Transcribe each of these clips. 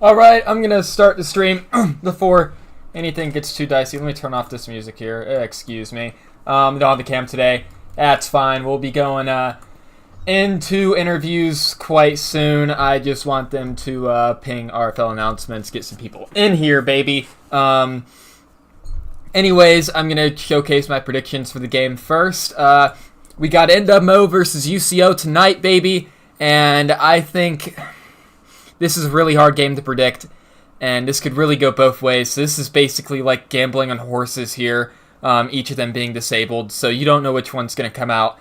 Alright, I'm gonna start the stream before anything gets too dicey. Let me turn off this music here. Excuse me. Don't have the cam today. That's fine. We'll be going into interviews quite soon. I just want them to ping RFL announcements, get some people in here, baby. Anyways, I'm gonna showcase my predictions for the game first. We got NWMO versus UCO tonight, baby, and I think this is a really hard game to predict, and this could really go both ways. So this is basically like gambling on horses here, each of them being disabled, so you don't know which one's going to come out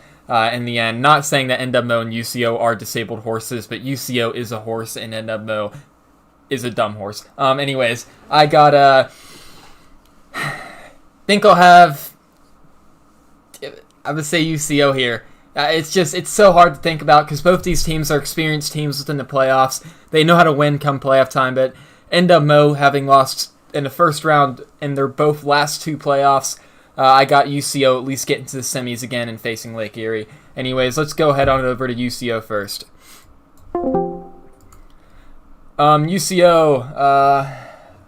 in the end. Not saying that NWMO and UCO are disabled horses, but UCO is a horse and NWMO is a dumb horse. Anyways, I got think I'll have, I would say UCO here. It's so hard to think about because both these teams are experienced teams within the playoffs. They know how to win come playoff time, but NWMO having lost in the first round in their both last two playoffs, I got UCO at least getting to the semis again and facing Lake Erie. Anyways, let's go head on over to UCO first. UCO,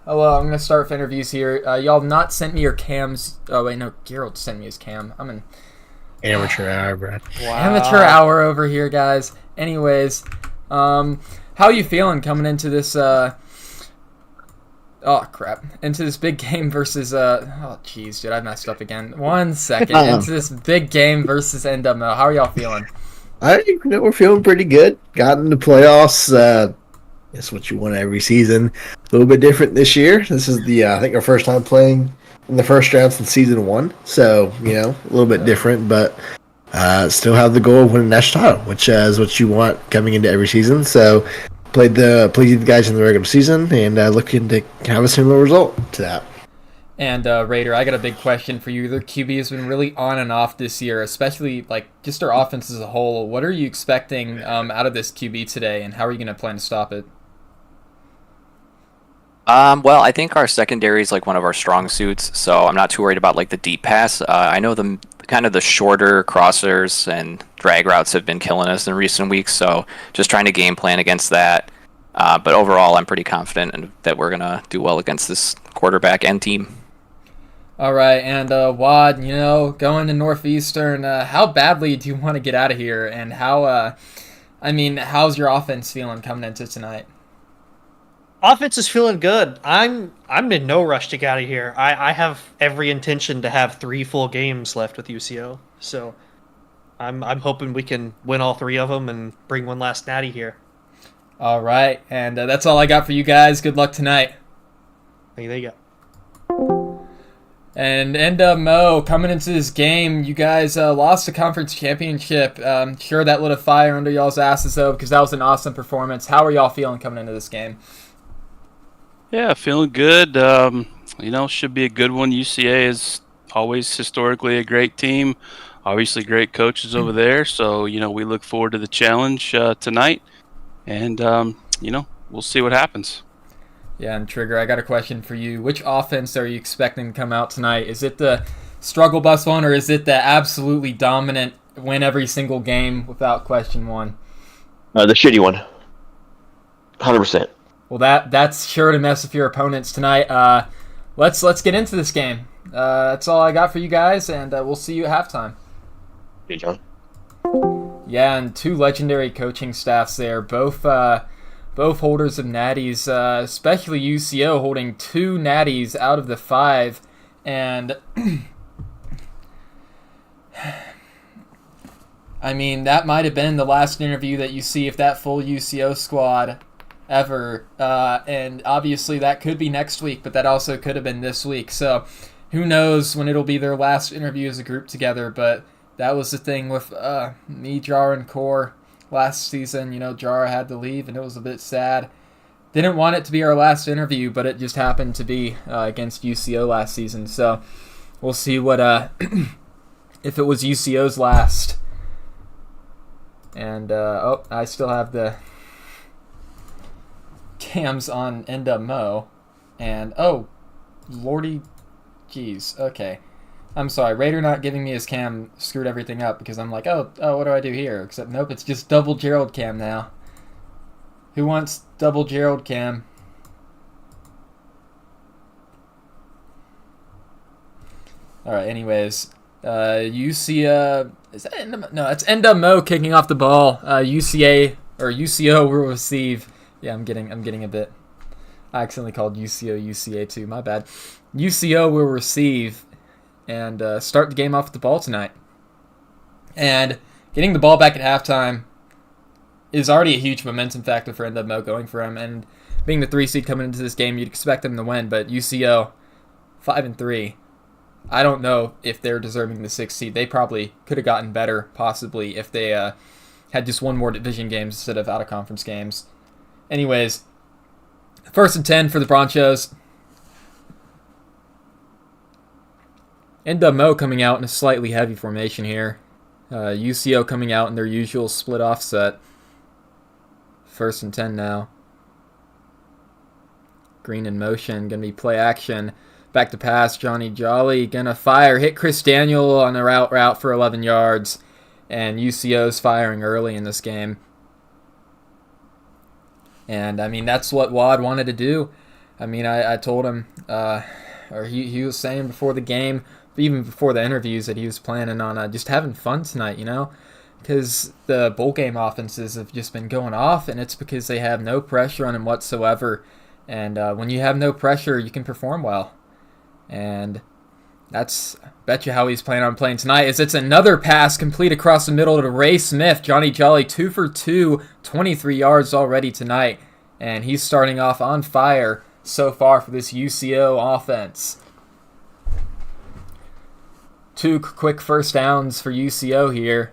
hello, I'm going to start with interviews here. Y'all have not sent me your cams. Oh, wait, no, Gerald sent me his cam. I'm in amateur hour, bro. Wow. Amateur hour over here, guys. Anyways, how are you feeling coming into this, into this big game versus, oh, jeez, dude, I messed up again. 1 second. Into this big game versus NWMO. How are y'all feeling? We're feeling pretty good. Got into playoffs. That's what you want every season. A little bit different this year. This is I think our first time playing in the first round since season 1, so a little bit different, but still have the goal of winning a national title, which is what you want coming into every season. So played the guys in the regular season and looking to have a similar result to that. And Raider, I got a big question for you. Their QB has been really on and off this year, especially like just their offense as a whole. What are you expecting out of this QB today, and how are you going to plan to stop it? Well, I think our secondary is like one of our strong suits, so I'm not too worried about like the deep pass. I know the kind of the shorter crossers and drag routes have been killing us in recent weeks, so just trying to game plan against that. But overall, I'm pretty confident that we're gonna do well against this quarterback and team. All right, and Wad, going to Northeastern, how badly do you want to get out of here, and how's your offense feeling coming into tonight? Offense is feeling good. I'm in no rush to get out of here. I have every intention to have 3 full games left with UCO. So I'm hoping we can win all 3 of them and bring one last natty here. All right, and that's all I got for you guys. Good luck tonight. There you go. And NWMO, coming into this game, you guys lost the conference championship. Sure, that lit a fire under y'all's asses, though, because that was an awesome performance. How are y'all feeling coming into this game? Yeah, feeling good. Should be a good one. UCA is always historically a great team. Obviously, great coaches over there. So, we look forward to the challenge tonight. And, we'll see what happens. Yeah, and Trigger, I got a question for you. Which offense are you expecting to come out tonight? Is it the struggle bus one, or is it the absolutely dominant, win every single game without question one? The shitty one. 100%. Well, that's sure to mess with your opponents tonight. Let's get into this game. That's all I got for you guys, and we'll see you at halftime. Hey, John. Yeah, and 2 legendary coaching staffs there, both holders of natties, especially UCO holding 2 natties out of the 5, and that might have been the last interview that you see of that full UCO squad ever, and obviously that could be next week, but that also could have been this week, so who knows when it'll be their last interview as a group together. But that was the thing with me, Jar, and Core last season. Jar had to leave, and it was a bit sad. Didn't want it to be our last interview, but it just happened to be against UCO last season, so we'll see what if it was UCO's last. And I still have the cams on NWMO, and lordy jeez, okay, I'm sorry, Raider not giving me his cam screwed everything up, because I'm like, what do I do here? Except nope, it's just double Gerald cam now. Who wants double Gerald cam? All right. Anyways, UC is that no? It's NWMO kicking off the ball. UCA or UCO will receive. Yeah, I'm getting a bit. I accidentally called UCO UCA too. My bad. UCO will receive and start the game off with the ball tonight. And getting the ball back at halftime is already a huge momentum factor for NWMO going for him. And being the 3 seed coming into this game, you'd expect them to win. But UCO 5-3. I don't know if they're deserving the 6th seed. They probably could have gotten better, possibly, if they had just one more division games instead of out-of-conference games. Anyways, 1st and 10 for the Bronchos. NWMO coming out in a slightly heavy formation here. UCO coming out in their usual split offset. 1st and 10 now. Green in motion, going to be play action. Back to pass, Johnny Jolly going to fire. Hit Chris Daniel on a route for 11 yards. And UCO's firing early in this game. And, I mean, that's what Wad wanted to do. I mean, I told him, or he was saying before the game, even before the interviews, that he was planning on just having fun tonight, you know? Because the bowl game offenses have just been going off, and it's because they have no pressure on them whatsoever. And when you have no pressure, you can perform well. And that's, bet you how he's planning on playing tonight, is it's another pass complete across the middle to Ray Smith. Johnny Jolly 2 for 2, 23 yards already tonight. And he's starting off on fire so far for this UCO offense. 2 quick first downs for UCO here,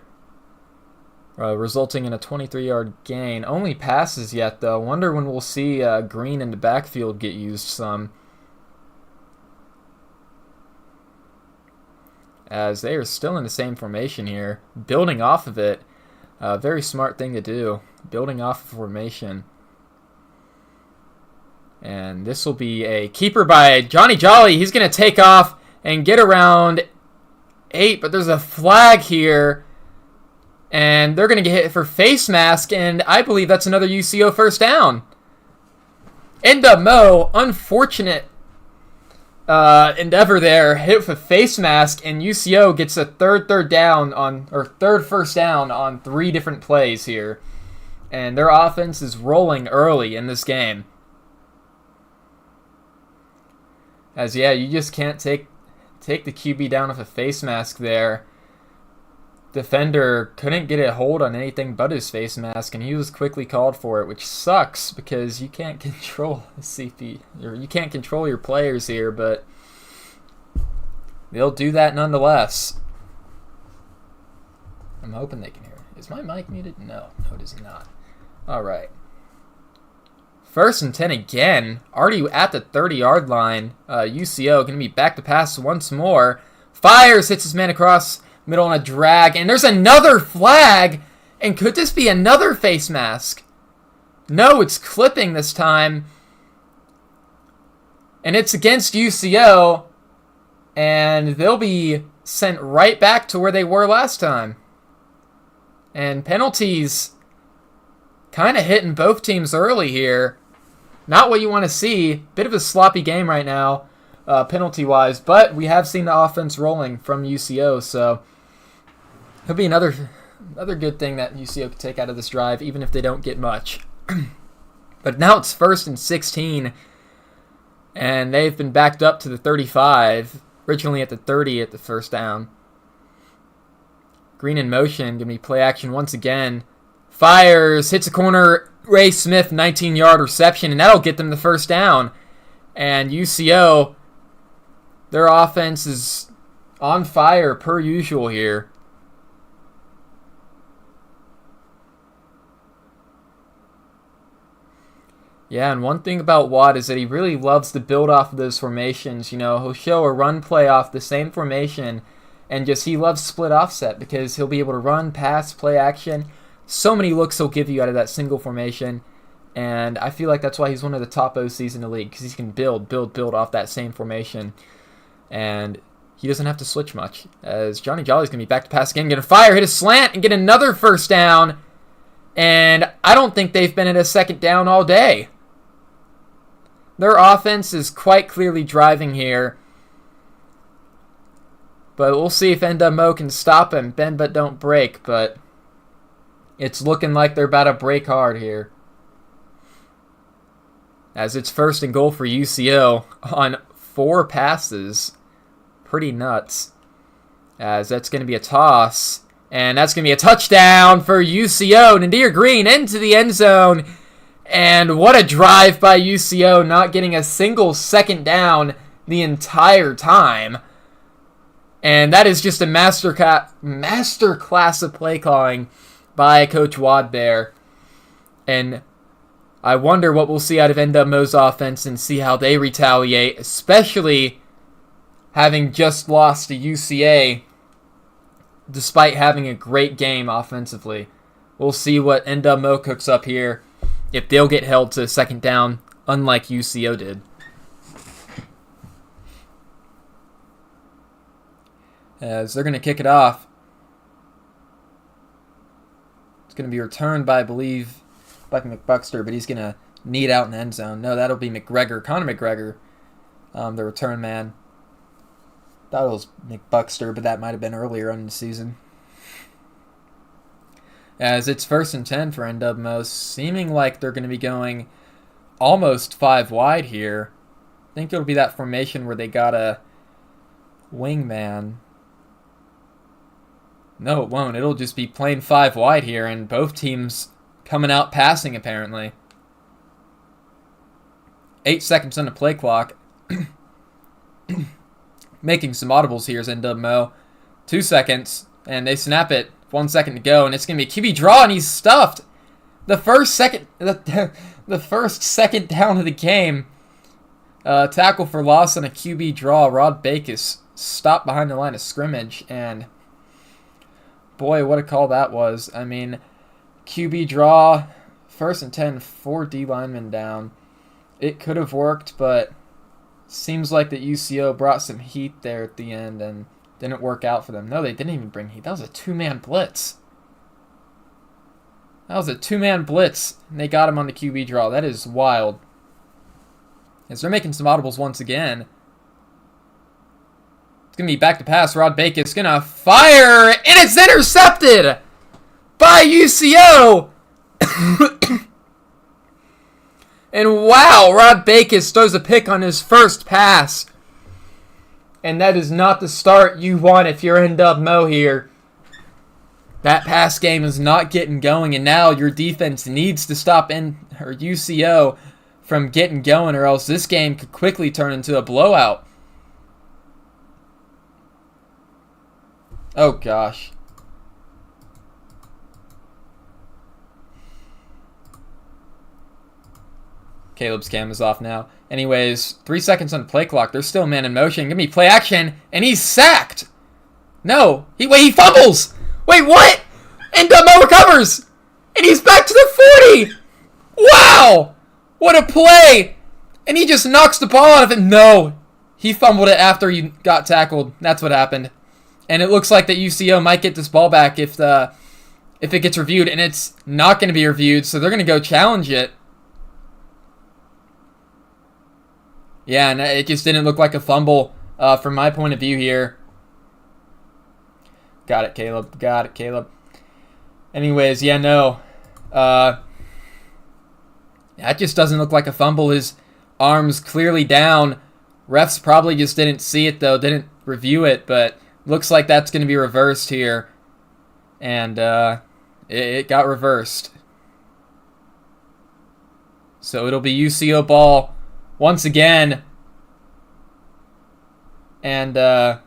resulting in a 23-yard gain. Only passes yet, though. Wonder when we'll see Green in the backfield get used some, as they are still in the same formation here. Building off of it, very smart thing to do, building off of formation. And this will be a keeper by Johnny Jolly. He's going to take off and get around 8, but there's a flag here. And they're going to get hit for face mask, and I believe that's another UCO first down. NWMO, unfortunate endeavor there, hit with a face mask, and UCO gets a third first down on 3 different plays here. And their offense is rolling early in this game. As, yeah, you just can't take the QB down with a face mask there. Defender couldn't get a hold on anything but his face mask, and he was quickly called for it, which sucks because you can't control CP, or you can't control your players here, but they'll do that nonetheless. I'm hoping they can hear it. Is my mic muted? No, it is not. All right. 1st and 10 again, already at the 30-yard line. UCO going to be back to pass once more. Fires, hits his man across middle on a drag, and there's another flag. And could this be another face mask? No, it's clipping this time. And it's against UCO, and they'll be sent right back to where they were last time. And penalties kind of hitting both teams early here. Not what you want to see. Bit of a sloppy game right now, penalty-wise. But we have seen the offense rolling from UCO, so it'll be another good thing that UCO could take out of this drive, even if they don't get much. But now it's 1st and 16, and they've been backed up to the 35, originally at the 30 at the first down. Green in motion, going to be play action once again. Fires, hits a corner, Ray Smith, 19-yard reception, and that'll get them the first down. And UCO, their offense is on fire per usual here. Yeah, and one thing about Watt is that he really loves to build off of those formations. You know, he'll show a run play off the same formation, and just he loves split offset because he'll be able to run, pass, play action. So many looks he'll give you out of that single formation, and I feel like that's why he's one of the top OCs in the league, because he can build off that same formation, and he doesn't have to switch much. As Johnny Jolly's going to be back to pass again, going to fire, hit a slant, and get another first down, and I don't think they've been at a second down all day. Their offense is quite clearly driving here. But we'll see if NWMO can stop him. Bend but don't break, but it's looking like they're about to break hard here. As it's 1st and goal for UCO on 4 passes. Pretty nuts. As that's going to be a toss. And that's going to be a touchdown for UCO. Nadir Green into the end zone. And what a drive by UCO, not getting a single second down the entire time. And that is just a master class of play calling by Coach Wadbear. And I wonder what we'll see out of NWMO's offense and see how they retaliate, especially having just lost to UCA despite having a great game offensively. We'll see what NWMO cooks up here if they'll get held to 2nd down, unlike UCO did. As they're going to kick it off. It's going to be returned by, I believe, Buck McBuckster, but he's going to knee it out in the end zone. No, that'll be McGregor, Connor McGregor, the return man. Thought it was McBuckster, but that might have been earlier on in the season. As it's 1st and 10 for NWMO, seeming like they're going to be going almost 5 wide here. I think it'll be that formation where they got a wingman. No, it won't. It'll just be plain 5 wide here, and both teams coming out passing, apparently. 8 seconds on the play clock. Making some audibles here is NWMO. 2 seconds, and they snap it. 1 second to go, and it's going to be a QB draw, and he's stuffed. The first second down of the game. Tackle for loss on a QB draw. Rod Backus stopped behind the line of scrimmage, and boy, what a call that was. I mean, QB draw, 1st and 10, 4 D linemen down. It could have worked, but seems like the UCO brought some heat there at the end and didn't work out for them. No, they didn't even bring heat. That was a 2-man blitz. And they got him on the QB draw. That is wild. As they're making some audibles once again. It's going to be back to pass. Rod Backus going to fire, and it's intercepted by UCO. And wow, Rod Backus throws a pick on his first pass. And that is not the start you want if you're NWMO here. That pass game is not getting going, and now your defense needs to stop UCO from getting going, or else this game could quickly turn into a blowout. Oh gosh. Caleb's cam is off now. Anyways, 3 seconds on the play clock. There's still a man in motion. Give me play action, and he's sacked. No, he fumbles. Wait, what? And NWMO recovers, and he's back to the 40. Wow, what a play! And he just knocks the ball out of it. No, he fumbled it after he got tackled. That's what happened. And it looks like that UCO might get this ball back if it gets reviewed, and it's not going to be reviewed, so they're going to go challenge it. Yeah, and it just didn't look like a fumble from my point of view here. Got it, Caleb. Anyways, yeah, no. That just doesn't look like a fumble. His arm's clearly down. Refs probably just didn't see it, though. Didn't review it, but looks like that's going to be reversed here. And it got reversed. So it'll be UCO ball once again. And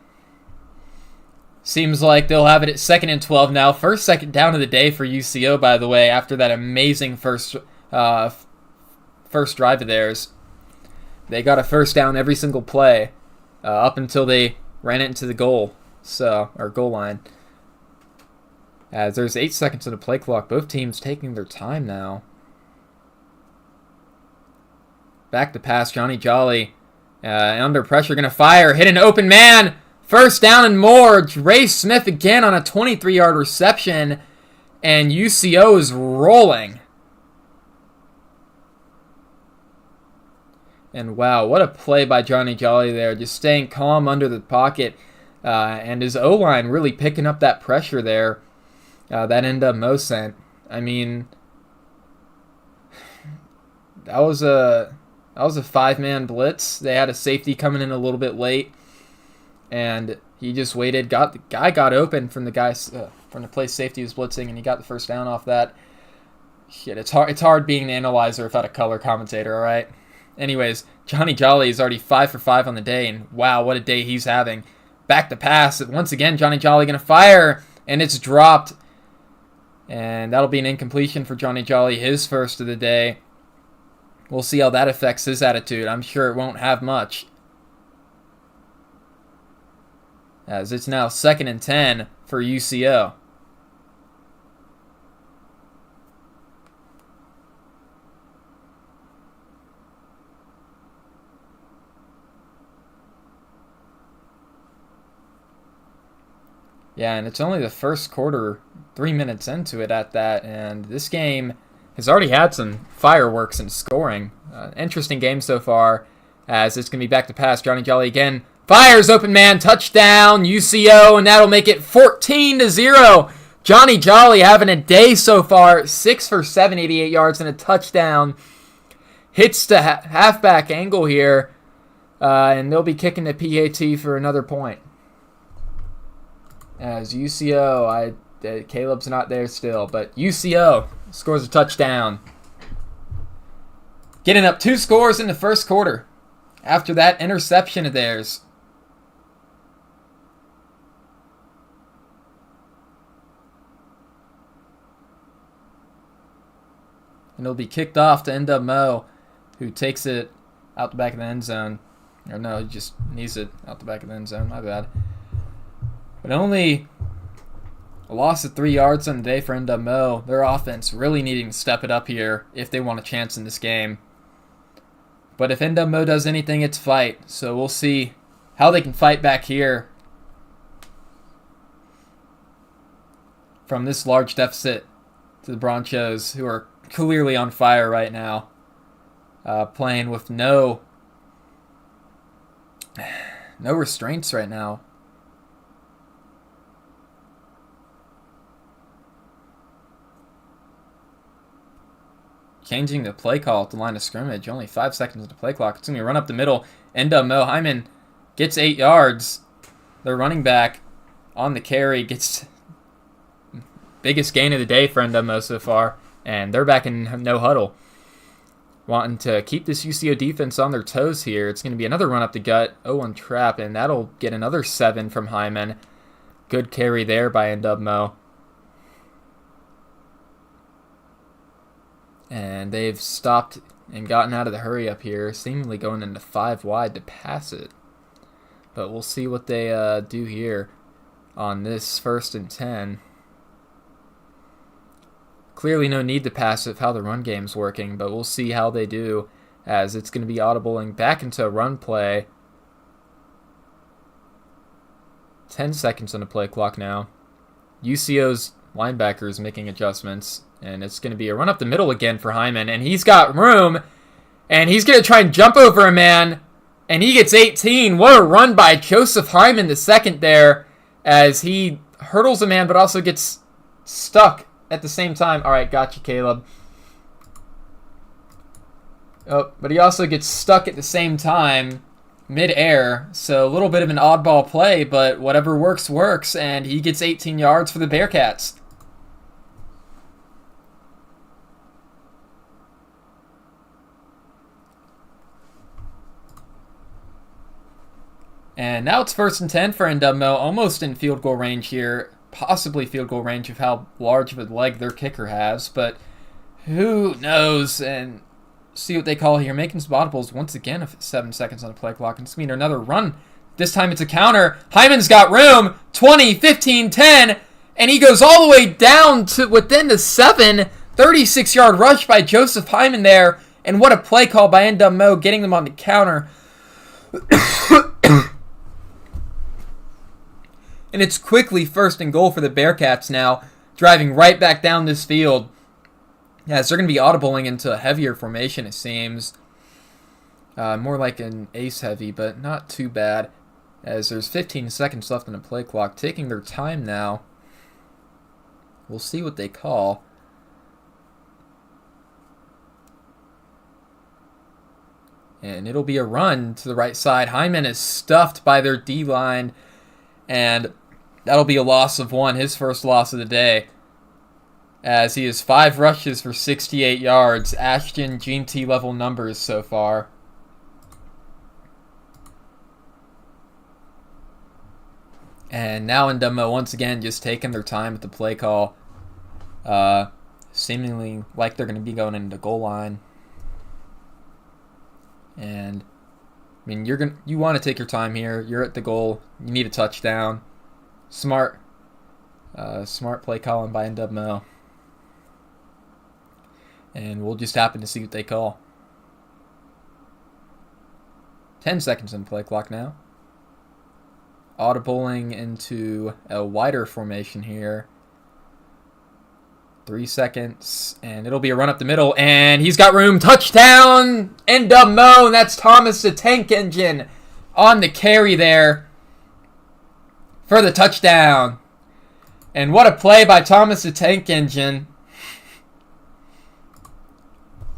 seems like they'll have it at 2nd and 12 now. First second down of the day for UCO, by the way, after that amazing first drive of theirs. They got a first down every single play up until they ran it into the goal line. As there's 8 seconds on the play clock. Both teams taking their time now. Back to pass, Johnny Jolly. Under pressure, going to fire. Hit an open man. First down and more. Ray Smith again on a 23-yard reception. And UCO is rolling. And wow, what a play by Johnny Jolly there. Just staying calm under the pocket. And his O-line really picking up that pressure there. That NWMO sent. I mean, that was a 5-man blitz. They had a safety coming in a little bit late, and he just waited. The guy got open from the place safety was blitzing, and he got the first down off that. Shit, it's hard being an analyzer without a color commentator. All right. Anyways, Johnny Jolly is already 5 for 5 on the day, and wow, what a day he's having. Back to pass. Once again, Johnny Jolly going to fire, and it's dropped. And that'll be an incompletion for Johnny Jolly, his first of the day. We'll see how that affects his attitude. I'm sure it won't have much. As it's now 2nd and 10 for UCO. Yeah, and it's only the first quarter, 3 minutes into it at that, and this game has already had some fireworks and scoring. Interesting game so far, as it's going to be back to pass. Johnny Jolly again fires, open man, touchdown, UCO, and that'll make it 14-0. Johnny Jolly having a day so far, 6 for 7, 88 yards and a touchdown. Hits the halfback angle here, and they'll be kicking the PAT for another point. As UCO, Caleb's not there still, but UCO scores a touchdown. Getting up 2 scores in the first quarter after that interception of theirs. And it'll be kicked off to NWMO, who takes it out the back of the end zone. Or no, he just knees it out the back of the end zone. My bad. But only a loss of 3 yards on the day for NWMO. Their offense really needing to step it up here if they want a chance in this game. But if NWMO does anything, it's fight. So we'll see how they can fight back here from this large deficit to the Bronchos, who are clearly on fire right now. Playing with no restraints right now. Changing the play call at the line of scrimmage. Only 5 seconds of the play clock. It's going to be a run up the middle. NWMO. Hyman gets 8 yards. Their running back on the carry gets biggest gain of the day for NWMO so far. And they're back in no huddle. Wanting to keep this UCO defense on their toes here. It's going to be another run up the gut. 0-1 trap. And that'll get another 7 from Hyman. Good carry there by NWMO. And they've stopped and gotten out of the hurry up here, seemingly going into 5 wide to pass it. But we'll see what they do here on this 1st and 10. Clearly no need to pass it, how the run game's working, but we'll see how they do, as it's going to be audibling back into a run play. 10 seconds on the play clock now. UCO's linebackers making adjustments. And it's going to be a run up the middle again for Hyman. And he's got room. And he's going to try and jump over a man. And he gets 18. What a run by Joseph Hyman the second there. As he hurdles a man but also gets stuck at the same time. All right, gotcha, Caleb. Oh, but he also gets stuck at the same time mid-air. So a little bit of an oddball play. But whatever works, works. And he gets 18 yards for the Bearcats. And now it's 1st and 10 for NWMO, almost in field goal range here. Possibly field goal range of how large of a leg their kicker has, but who knows? And see what they call here. Making some audibles once again of 7 seconds on the play clock. And it's going to be another run. This time it's a counter. Hyman's got room. 20, 15, 10. And he goes all the way down to within the 7. 36-yard rush by Joseph Hyman there. And what a play call by NWMO, getting them on the counter. And it's quickly 1st and goal for the Bearcats now, driving right back down this field. Yes, they're going to be audibling into a heavier formation, it seems. More like an ace heavy, but not too bad. as there's 15 seconds left on the play clock, taking their time now. We'll see what they call. And it'll be a run to the right side. Hyman is stuffed by their D-line, and that'll be a loss of 1, his first loss of the day, as he has 5 rushes for 68 yards. Ashton GT level numbers so far. And now NWMO once again just taking their time at the play call. Seemingly like they're going to be going into the goal line. And I mean, you want to take your time here. You're at the goal. You need a touchdown. Smart play calling by NWMO. And we'll just happen to see what they call. 10 seconds in play clock now. Audibling into a wider formation here. 3 seconds, and it'll be a run up the middle, and he's got room. Touchdown, NWMO, and that's Thomas the Tank Engine on the carry there for the touchdown. And what a play by Thomas the Tank Engine.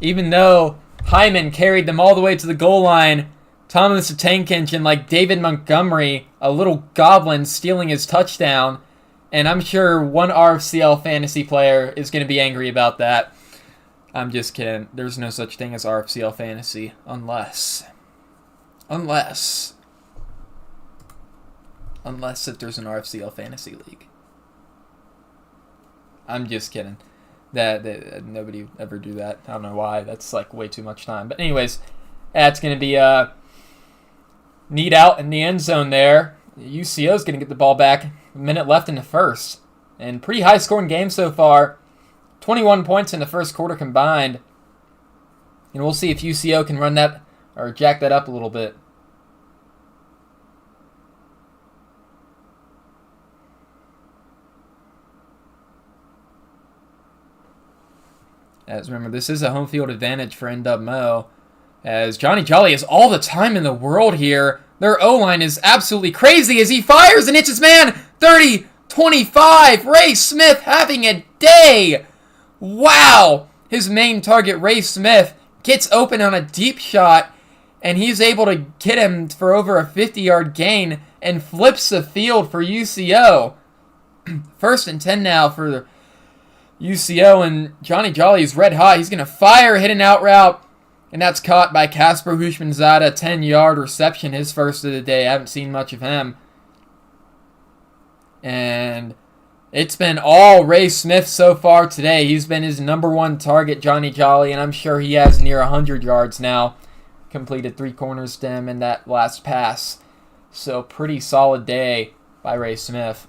Even though Hyman carried them all the way to the goal line, Thomas the Tank Engine, like David Montgomery, a little goblin stealing his touchdown. And I'm sure one RFCL fantasy player is going to be angry about that. I'm just kidding. There's no such thing as RFCL fantasy unless if there's an RFCL fantasy league. I'm just kidding. That nobody would ever do that. I don't know why. That's like way too much time. But anyways, that's going to be Need out in the end zone there. UCO is going to get the ball back. A minute left in the first. And pretty high scoring game so far. 21 points in the first quarter combined. And we'll see if UCO can run that or jack that up a little bit. As remember, this is a home field advantage for NWMO. As Johnny Jolly has all the time in the world here. Their O-line is absolutely crazy as he fires and hits his man. 30-25. Ray Smith having a day. Wow. His main target, Ray Smith, gets open on a deep shot. And he's able to get him for over a 50-yard gain and flips the field for UCO. 1st and 10 now for the UCO, and Johnny Jolly is red hot. He's going to fire, hit an out route, and that's caught by Casper Hushmanzada. 10-yard reception, his first of the day. I haven't seen much of him. And it's been all Ray Smith so far today. He's been his number one target, Johnny Jolly, and I'm sure he has near 100 yards now. Completed 3 corners to him in that last pass. So pretty solid day by Ray Smith.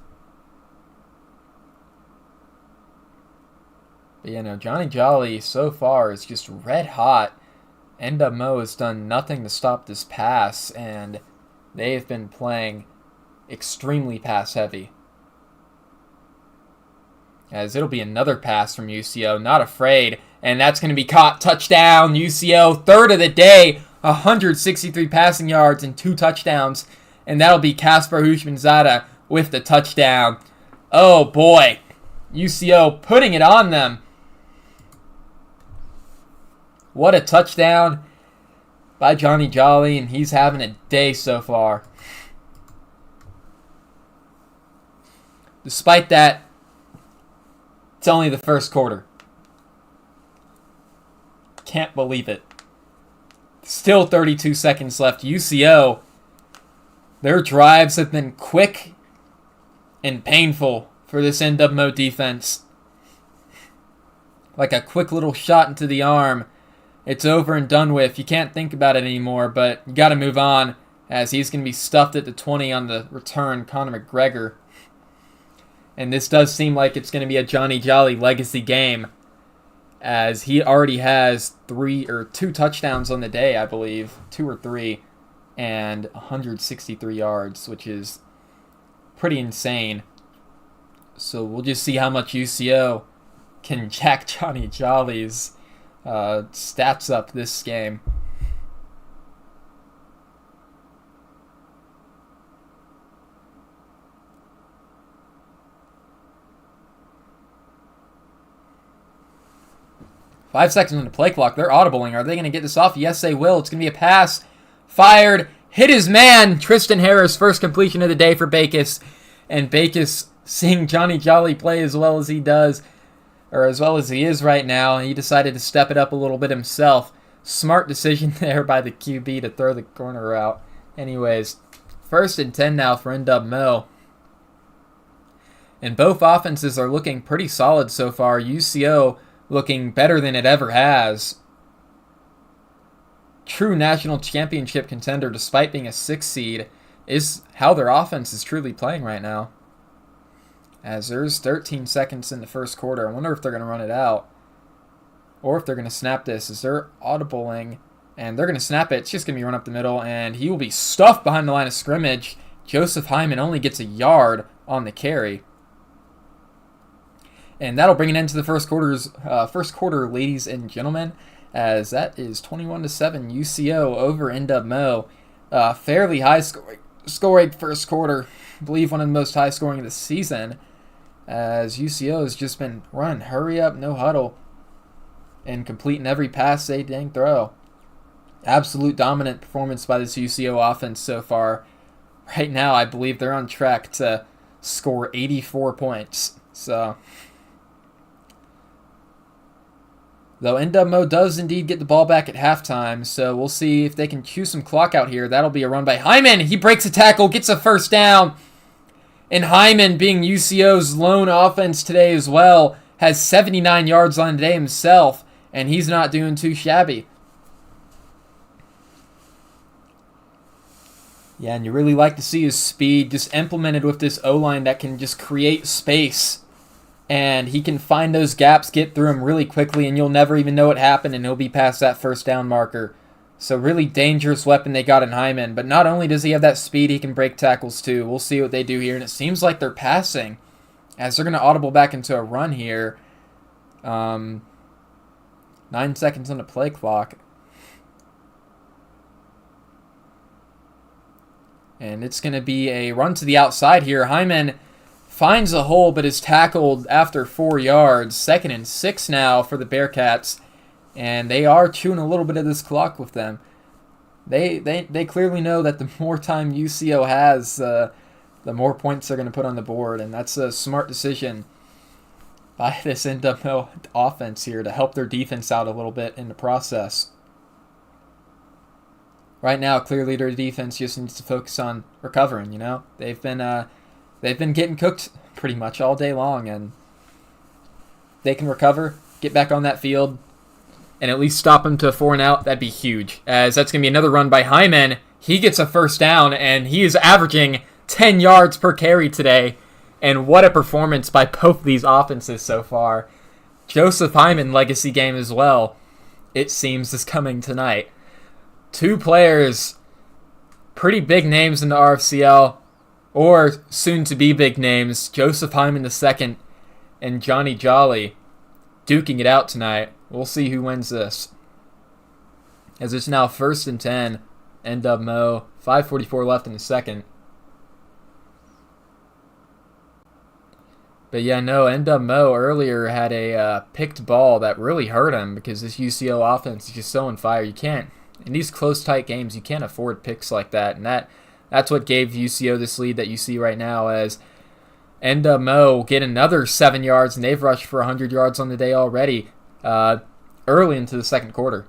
But yeah, no, Johnny Jolly so far is just red hot. NWMO has done nothing to stop this pass, and they have been playing extremely pass heavy. As it'll be another pass from UCO, not afraid, and that's going to be caught. Touchdown, UCO, 3rd of the day, 163 passing yards and 2 touchdowns, and that'll be Casper Hushmanzada with the touchdown. Oh boy, UCO putting it on them. What a touchdown by Johnny Jolly, and he's having a day so far. Despite that, it's only the first quarter. Can't believe it. Still 32 seconds left. UCO, their drives have been quick and painful for this NWMO defense. Like a quick little shot into the arm. It's over and done with. You can't think about it anymore, but you got to move on as he's going to be stuffed at the 20 on the return, Conor McGregor. And this does seem like it's going to be a Johnny Jolly legacy game as he already has 2 touchdowns on the day, I believe, 2 or 3, and 163 yards, which is pretty insane. So we'll just see how much UCO can jack Johnny Jolly's stats up this game. 5 seconds on the play clock. They're audibling. Are they going to get this off? Yes, they will. It's going to be a pass. Fired. Hit his man. Tristan Harris, first completion of the day for Backus. And Backus, seeing Johnny Jolly play as well as he does, or as well as he is right now, he decided to step it up a little bit himself. Smart decision there by the QB to throw the corner route. Anyways, 1st and 10 now for NWMO. And both offenses are looking pretty solid so far. UCO looking better than it ever has. True national championship contender despite being a 6 seed is how their offense is truly playing right now. As there's 13 seconds in the first quarter. I wonder if they're going to run it out. Or if they're going to snap this. As they're audibling. And they're going to snap it. It's just going to be run up the middle. And he will be stuffed behind the line of scrimmage. Joseph Hyman only gets a yard on the carry. And that'll bring an end to the first quarter, ladies and gentlemen. As that is 21-7 UCO over NWMO. Fairly high scoring first quarter. I believe one of the most high scoring of the season. As UCO has just been running hurry up, no huddle. And completing every pass they dang throw. Absolute dominant performance by this UCO offense so far. Right now, I believe they're on track to score 84 points. So, though NWMO does indeed get the ball back at halftime, so we'll see if they can chew some clock out here. That'll be a run by Hyman. He breaks a tackle, gets a first down. And Hyman, being UCO's lone offense today as well, has 79 yards on the day himself, and he's not doing too shabby. Yeah, and you really like to see his speed just implemented with this O-line that can just create space. And he can find those gaps, get through them really quickly, and you'll never even know what happened, and he'll be past that first down marker. So really dangerous weapon they got in Hyman. But not only does he have that speed, he can break tackles too. We'll see what they do here. And it seems like they're passing, as they're going to audible back into a run here. 9 seconds on the play clock. And it's going to be a run to the outside here. Hyman finds a hole, but is tackled after 4 yards. 2nd and 6 now for the Bearcats. And they are chewing a little bit of this clock with them. They clearly know that the more time UCO has, the more points they're going to put on the board. And that's a smart decision by this NWO offense here to help their defense out a little bit in the process. Right now, clearly their defense just needs to focus on recovering, you know? They've been getting cooked pretty much all day long, and they can recover, get back on that field, and at least stop them to a 4 and out. That'd be huge, as that's going to be another run by Hyman. He gets a first down, and he is averaging 10 yards per carry today, and what a performance by both these offenses so far. Joseph Hyman legacy game as well, it seems, is coming tonight. 2 players, pretty big names in the RFCL, or soon-to-be big names, Joseph Hyman II and Johnny Jolly, duking it out tonight. We'll see who wins this. As it's now 1st and 10, NWMO, 5:44 left in the second. But yeah, no, NWMO earlier had a picked ball that really hurt him because this UCO offense is just so on fire. You can't, in these close, tight games, you can't afford picks like that. And that's what gave UCO this lead that you see right now, as NWMO get another 7 yards, and they've rushed for 100 yards on the day already early into the second quarter.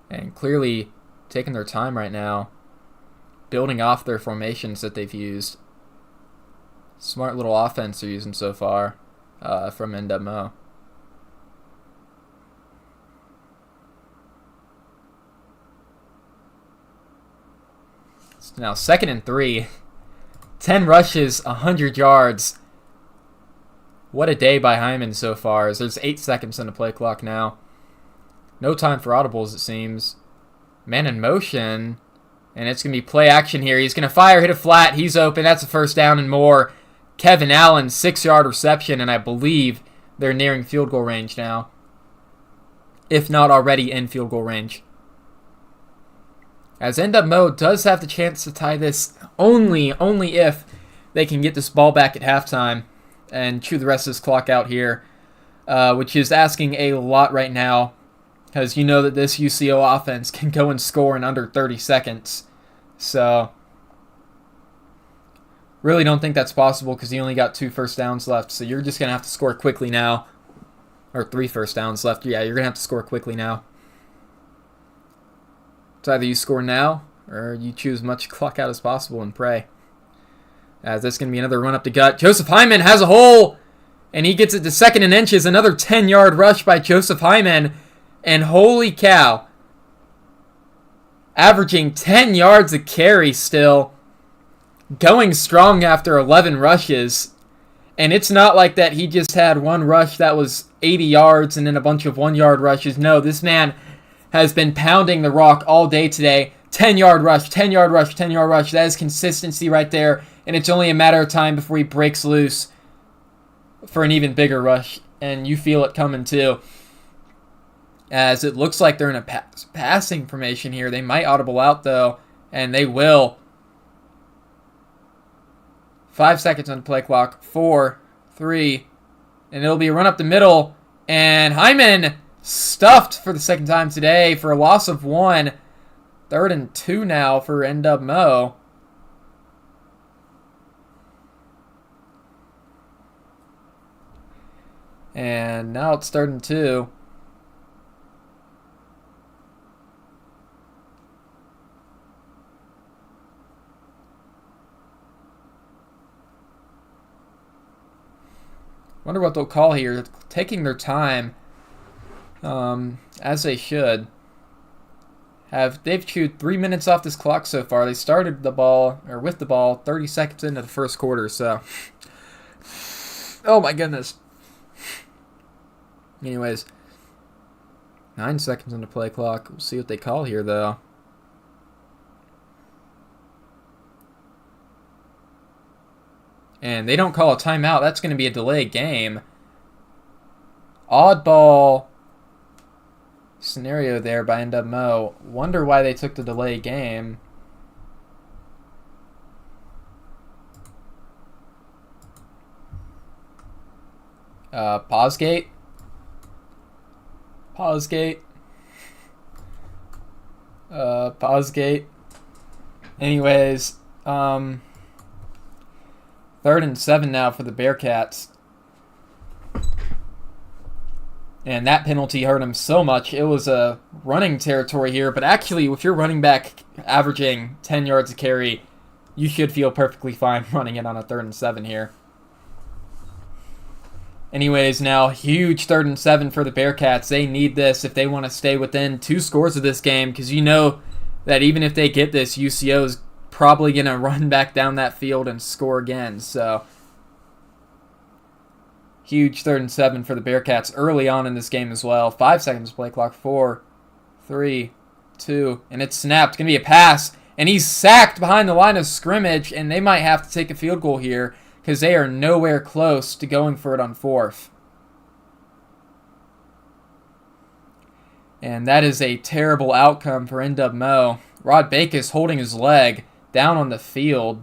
And clearly taking their time right now, building off their formations that they've used. Smart little offense they're using so far from NWMO. It's now 2nd and 3. 10 rushes, 100 yards. What a day by Hyman so far, as there's 8 seconds on the play clock now. No time for audibles, it seems. Man in motion. And it's going to be play action here. He's going to fire, hit a flat. He's open. That's a first down and more. Kevin Allen, 6-yard reception, and I believe they're nearing field goal range now. If not already in field goal range. As NWMO does have the chance to tie this only if they can get this ball back at halftime and chew the rest of this clock out here, which is asking a lot right now, because you know that this UCO offense can go and score in under 30 seconds. So, really don't think that's possible because he only got 2 first downs left. So you're just going to have to score quickly now. Or 3 first downs left. Yeah, you're going to have to score quickly now. It's either you score now or you choose much clock out as possible and pray. As that's going to be another run up the gut. Joseph Hyman has a hole, and he gets it to 2nd and inches. Another 10-yard rush by Joseph Hyman. And holy cow, averaging 10 yards a carry still. Going strong after 11 rushes. And it's not like that he just had one rush that was 80 yards and then a bunch of 1-yard rushes. No, this man has been pounding the rock all day today. 10-yard rush, 10-yard rush, 10-yard rush. That is consistency right there. And it's only a matter of time before he breaks loose for an even bigger rush. And you feel it coming too. As it looks like they're in a passing formation here. They might audible out though. And they will. 5 seconds on the play clock. 4, 3, and it'll be a run up the middle. And Hyman stuffed for the second time today for a loss of 1. 3rd and 2 now for NWMO. And now it's 3rd and 2. Wonder what they'll call here. Taking their time, as they should. They've chewed 3 minutes off this clock so far. They started the ball, or with the ball, 30 seconds into the first quarter. So, oh my goodness. Anyways, 9 seconds on the play clock. We'll see what they call here, though. And they don't call a timeout. That's going to be a delayed game. Oddball scenario there by NWMO. Wonder why they took the delayed game. Pause gate. Pause gate. Pause gate. Anyways, 3rd and 7 now for the Bearcats. And that penalty hurt him so much. It was a running territory here. But actually, if you're running back averaging 10 yards a carry, you should feel perfectly fine running it on a 3rd and 7 here. Anyways, now huge 3rd and 7 for the Bearcats. They need this if they want to stay within 2 scores of this game. Because you know that even if they get this, UCO is probably going to run back down that field and score again. So, huge 3rd and 7 for the Bearcats early on in this game as well. 5 seconds play clock. 4, 3, 2, and it's snapped. It's going to be a pass, and he's sacked behind the line of scrimmage, and they might have to take a field goal here because they are nowhere close to going for it on 4th. And that is a terrible outcome for NWMO. Rod Backus holding his leg down on the field.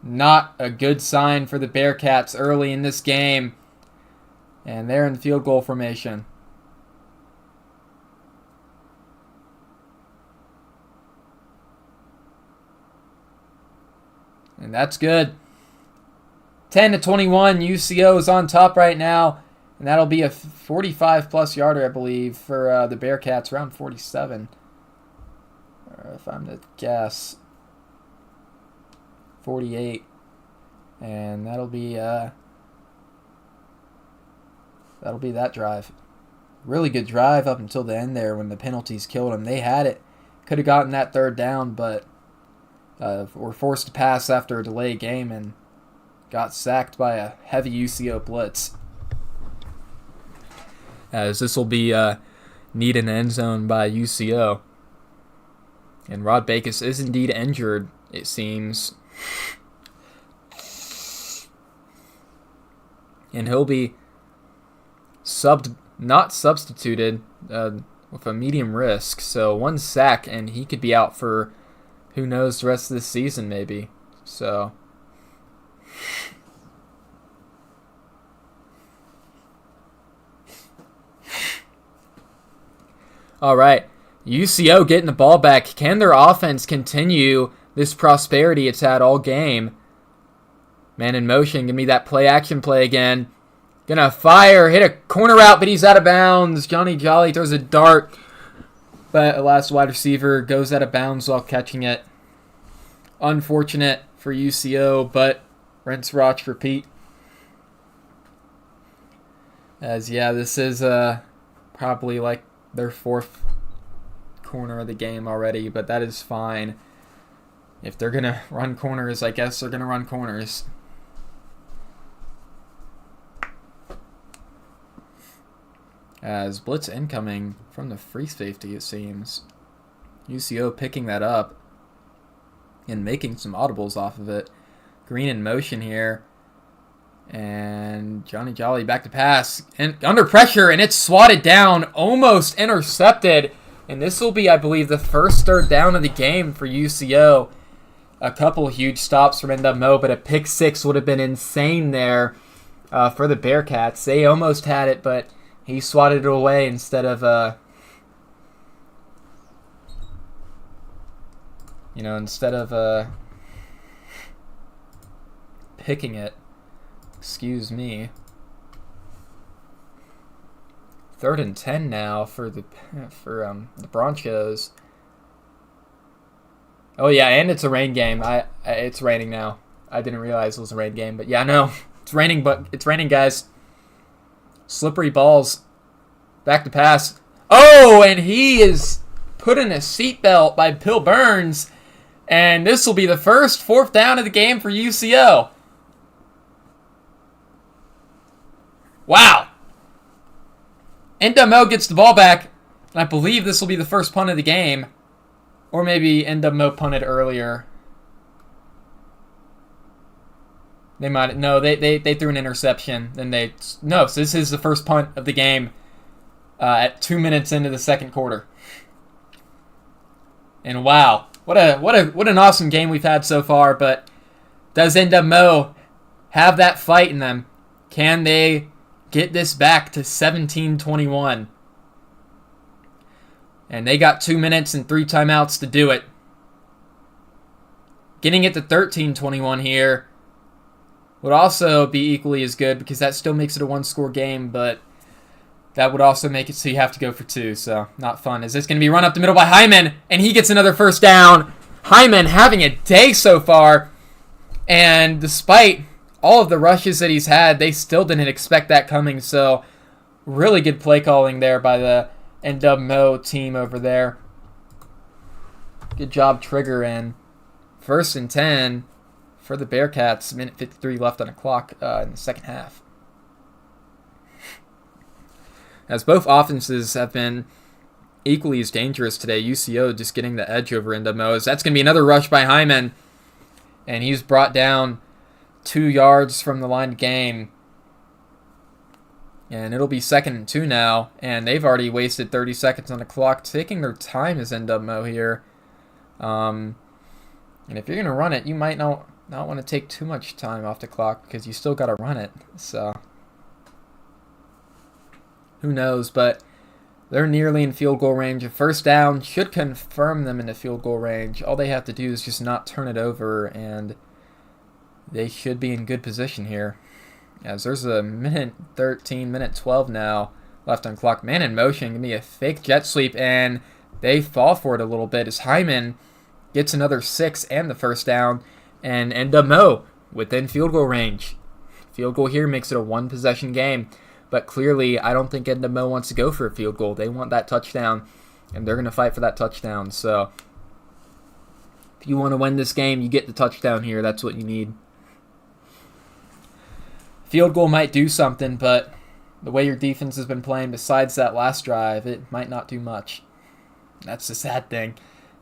Not a good sign for the Bearcats early in this game. And they're in field goal formation. And that's good. 10-21, UCO is on top right now. And that'll be a 45-plus yarder, I believe, for the Bearcats, around 47. If I'm to guess, 48, and that'll be that drive. Really good drive up until the end there when the penalties killed them. They had it, could have gotten that 3rd down, but were forced to pass after a delayed game and got sacked by a heavy UCO blitz. As this will be need in the end zone by UCO. And Rod Backus is indeed injured, it seems. And he'll be not substituted. with a medium risk. So 1 sack, and he could be out for who knows the rest of the season maybe. So all right, UCO getting the ball back. Can their offense continue this prosperity it's had all game? Man in motion, give me that play-action play again. Gonna fire, hit a corner route, but he's out of bounds. Johnny Jolly throws a dart, but the last wide receiver goes out of bounds while catching it. Unfortunate for UCO, but rinse, watch, repeat. As, yeah, this is probably like their 4th corner of the game already, but that is fine. If they're going to run corners, I guess they're going to run corners. As blitz incoming from the free safety, it seems. UCO picking that up and making some audibles off of it. Green in motion here. And Johnny Jolly back to pass. And under pressure, and it's swatted down. Almost intercepted. And this will be, I believe, the first 3rd down of the game for UCO. A couple huge stops from NWMO, but a pick 6 would have been insane there for the Bearcats. They almost had it, but he swatted it away instead of, picking it. Excuse me. 3rd and 10 now for the Broncos. Oh yeah, and it's a rain game. It's raining now. I didn't realize it was a rain game, but yeah, no, it's raining. But it's raining, guys. Slippery balls. Back to pass. Oh, and he is put in a seatbelt by Bill Burns, and this will be the first 4th down of the game for UCO. Wow. NWMO gets the ball back, and I believe this will be the first punt of the game. Or maybe NWMO punted earlier. They might... No, they threw an interception. So this is the first punt of the game at 2 minutes into the 2nd quarter. And wow. What an awesome game we've had so far. But does NWMO have that fight in them? Can they get this back to 17-21? And they got 2 minutes and 3 timeouts to do it. Getting it to 13-21 here would also be equally as good because that still makes it a 1-score game, but that would also make it so you have to go for 2, so not fun. Is this going to be run up the middle by Hyman, and he gets another first down. Hyman having a day so far, and despite all of the rushes that he's had, they still didn't expect that coming, so really good play calling there by the NWMO team over there. Good job triggering. 1st and 10 for the Bearcats. Minute 53 left on the clock in the second half. As both offenses have been equally as dangerous today, UCO just getting the edge over NWMO. As that's going to be another rush by Hyman. And he's brought down 2 yards from the line of game. And it'll be 2nd and 2 now. And they've already wasted 30 seconds on the clock. Taking their time as NWMO here. And if you're going to run it, you might not want to take too much time off the clock because you still got to run it. So who knows, but they're nearly in field goal range. A first down should confirm them in the field goal range. All they have to do is just not turn it over, and they should be in good position here. As there's a minute 13, minute 12 now left on clock. Man in motion, give me a fake jet sweep, and they fall for it a little bit as Hyman gets another 6 and the first down, and NWMO within field goal range. Field goal here makes it a 1-possession game. But clearly, I don't think NWMO wants to go for a field goal. They want that touchdown, and they're going to fight for that touchdown. So if you want to win this game, you get the touchdown here. That's what you need. Field goal might do something, but the way your defense has been playing besides that last drive, it might not do much. That's the sad thing,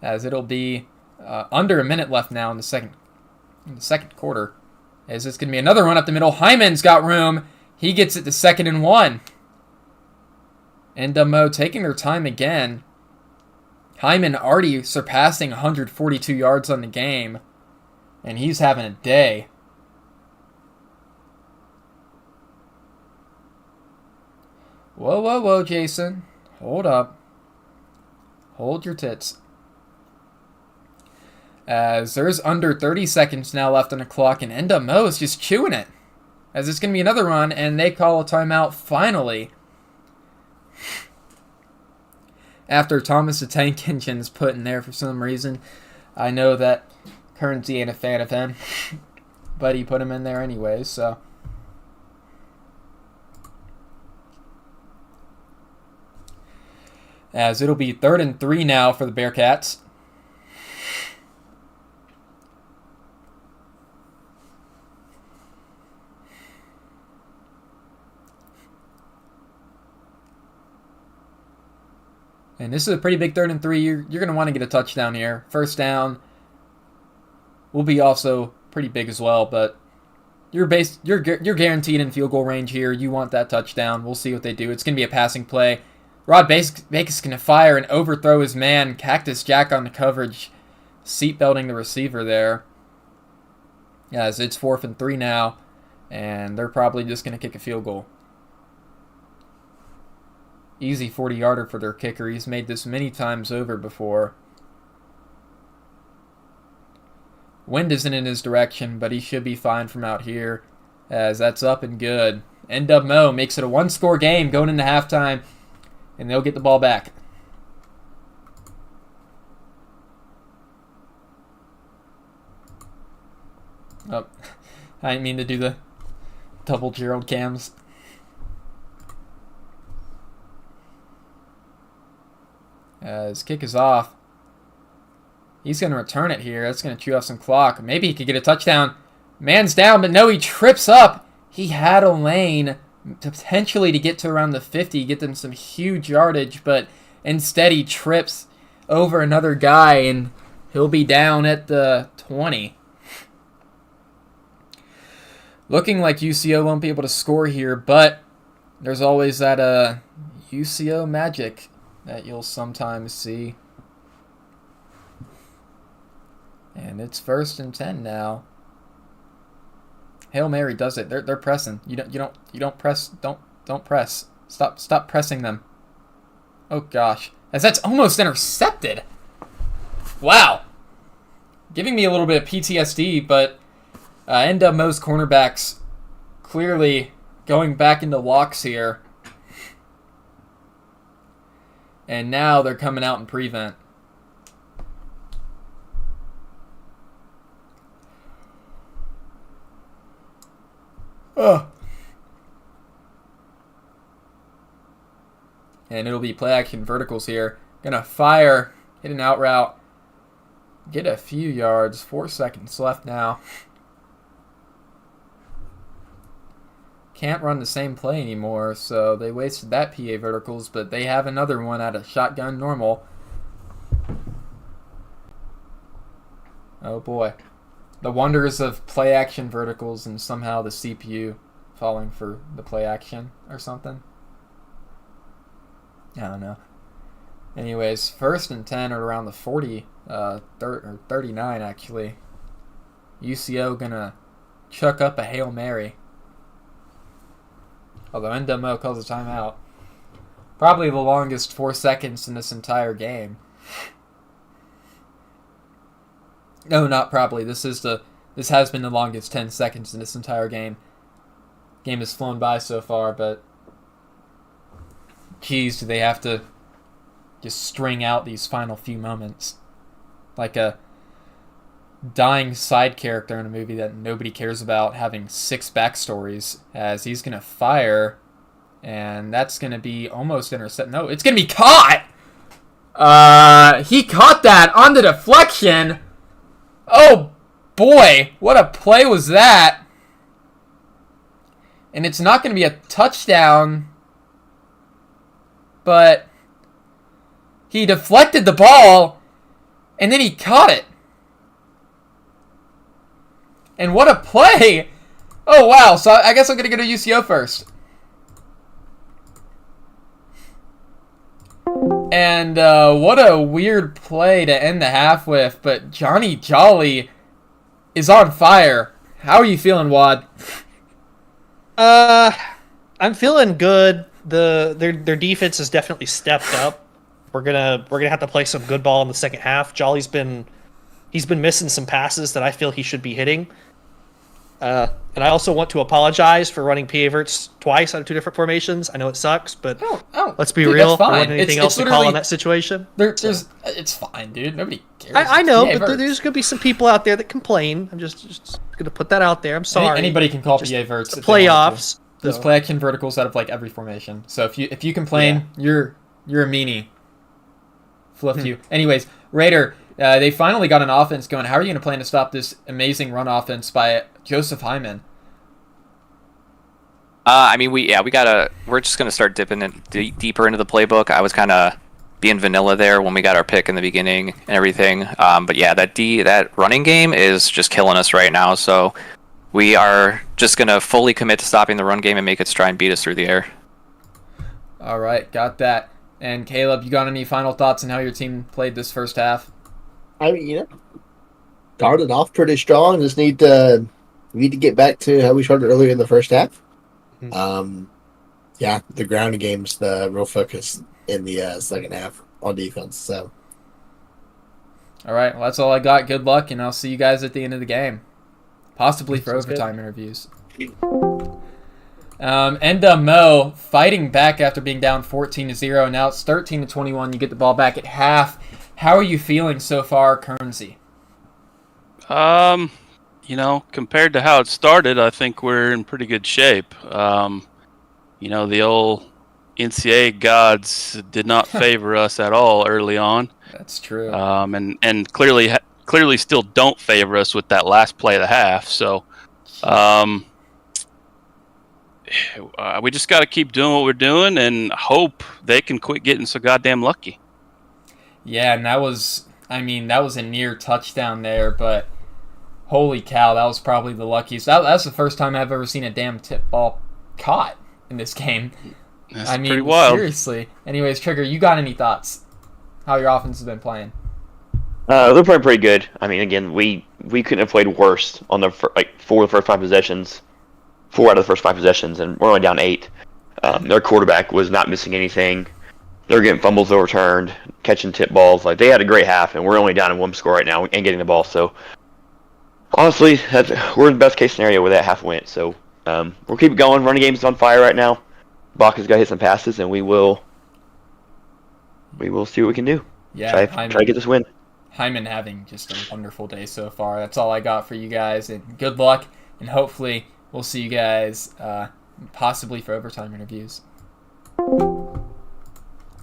as it'll be under a minute left now in the second quarter. As it's going to be another run up the middle. Hyman's got room. He gets it to 2nd and 1. NWMO taking their time again. Hyman already surpassing 142 yards on the game. And he's having a day. Whoa, whoa, whoa, Jason. Hold up. Hold your tits. As there's under 30 seconds now left on the clock, and NWMO is just chewing it. As it's going to be another run, and they call a timeout finally. After Thomas the Tank Engine's put in there for some reason. I know that Currency ain't a fan of him. But he put him in there anyway, so. As it'll be 3rd and 3 now for the Bearcats. And this is a pretty big 3rd and 3. You're going to want to get a touchdown here. First down will be also pretty big as well, but you're guaranteed in field goal range here. You want that touchdown. We'll see what they do. It's going to be a passing play. Rod Bakus is going to fire and overthrow his man. Cactus Jack on the coverage, seatbelting the receiver there. As it's 4th and 3 now, and they're probably just going to kick a field goal. Easy 40-yarder for their kicker. He's made this many times over before. Wind isn't in his direction, but he should be fine from out here, as that's up and good. NWMO makes it a one-score game going into halftime, and they'll get the ball back. Oh, I didn't mean to do the double Gerald cams. His kick is off. He's going to return it here. That's going to chew off some clock. Maybe he could get a touchdown. Man's down, but no, he trips up. He had a lane potentially to get to around the 50, get them some huge yardage, but instead he trips over another guy, and he'll be down at the 20. Looking like UCO won't be able to score here, but there's always that UCO magic that you'll sometimes see. And it's 1st and 10 now. Hail Mary does it. They're pressing. You don't press. Don't press. Stop pressing them. Oh gosh, as that's almost intercepted. Wow, giving me a little bit of PTSD. But NWMO's cornerbacks clearly going back into locks here. And now they're coming out in prevent. Oh. And it'll be play action verticals here. Gonna fire, hit an out route, get a few yards. 4 seconds left now. Can't run the same play anymore, so they wasted that PA verticals, but they have another one at a shotgun normal. Oh boy. The wonders of play action verticals and somehow the CPU falling for the play action or something. I don't know. Anyways, 1st and 10 are around the 40, or 39 actually. UCO gonna chuck up a Hail Mary. Although NWMO calls a timeout. Probably the longest 4 seconds in this entire game. No, not probably. This has been the longest 10 seconds in this entire game. Game has flown by so far, but geez, do they have to just string out these final few moments like a dying side character in a movie that nobody cares about having 6 backstories, as he's going to fire, and that's going to be almost intercept. No, it's going to be caught! He caught that on the deflection. Oh, boy. What a play was that. And it's not going to be a touchdown, but he deflected the ball, and then he caught it. And what a play! Oh, wow. So I guess I'm going to go to UCO first. And what a weird play to end the half with, but Johnny Jolly is on fire. How are you feeling, Wad? I'm feeling good. Their defense has definitely stepped up. We're gonna have to play some good ball in the second half. Jolly's been missing some passes that I feel he should be hitting. And I also want to apologize for running PA Verts twice out of 2 different formations. I know it sucks, but let's be real. That's fine. There wasn't anything else to call in that situation. It's fine, dude. Nobody cares. I know, PA but Verts. there's going to be some people out there that complain. I'm just going to put that out there. I'm sorry. Anybody can call PA Verts. The playoffs. There's play action verticals out of like every formation. So if you complain, you're a meanie. Fluff you. Anyways, Raider, they finally got an offense going. How are you going to plan to stop this amazing run offense by Joseph Hyman? we're just gonna start dipping deeper into the playbook. I was kind of being vanilla there when we got our pick in the beginning and everything. But yeah, that running game is just killing us right now. So we are just gonna fully commit to stopping the run game and make it try and beat us through the air. All right, got that. And Caleb, you got any final thoughts on how your team played this first half? I mean, started off pretty strong. Just need to get back to how we started earlier in the first half. The grounding game's the real focus in the second half on defense. So, all right, well, that's all I got. Good luck, and I'll see you guys at the end of the game, possibly for overtime interviews. NWMO fighting back after being down 14-0. Now it's 13-21. You get the ball back at half. How are you feeling so far, Kernsey? Compared to how it started, I think we're in pretty good shape. The old NCAA gods did not favor us at all early on. That's true. And clearly still don't favor us with that last play of the half. So, we just got to keep doing what we're doing and hope they can quit getting so goddamn lucky. Yeah, and that was a near touchdown there, but holy cow, that was probably the luckiest. That's the first time I've ever seen a damn tip ball caught in this game. That's pretty wild. Seriously. Anyways, Trigger, you got any thoughts? How your offense has been playing? They're playing pretty good. I mean, again, we couldn't have played worse on the four out of the first 5 possessions, and we're only down 8. Their quarterback was not missing anything. They're getting fumbles overturned, catching tip balls. Like, they had a great half, and we're only down in 1 score right now and getting the ball. So, honestly, we're in the best case scenario where that half went. So, we'll keep going. Running game's on fire right now. Baka's got to hit some passes, and we will see what we can do. Yeah, try to get this win. Hyman having just a wonderful day so far. That's all I got for you guys, and good luck, and hopefully we'll see you guys possibly for overtime interviews.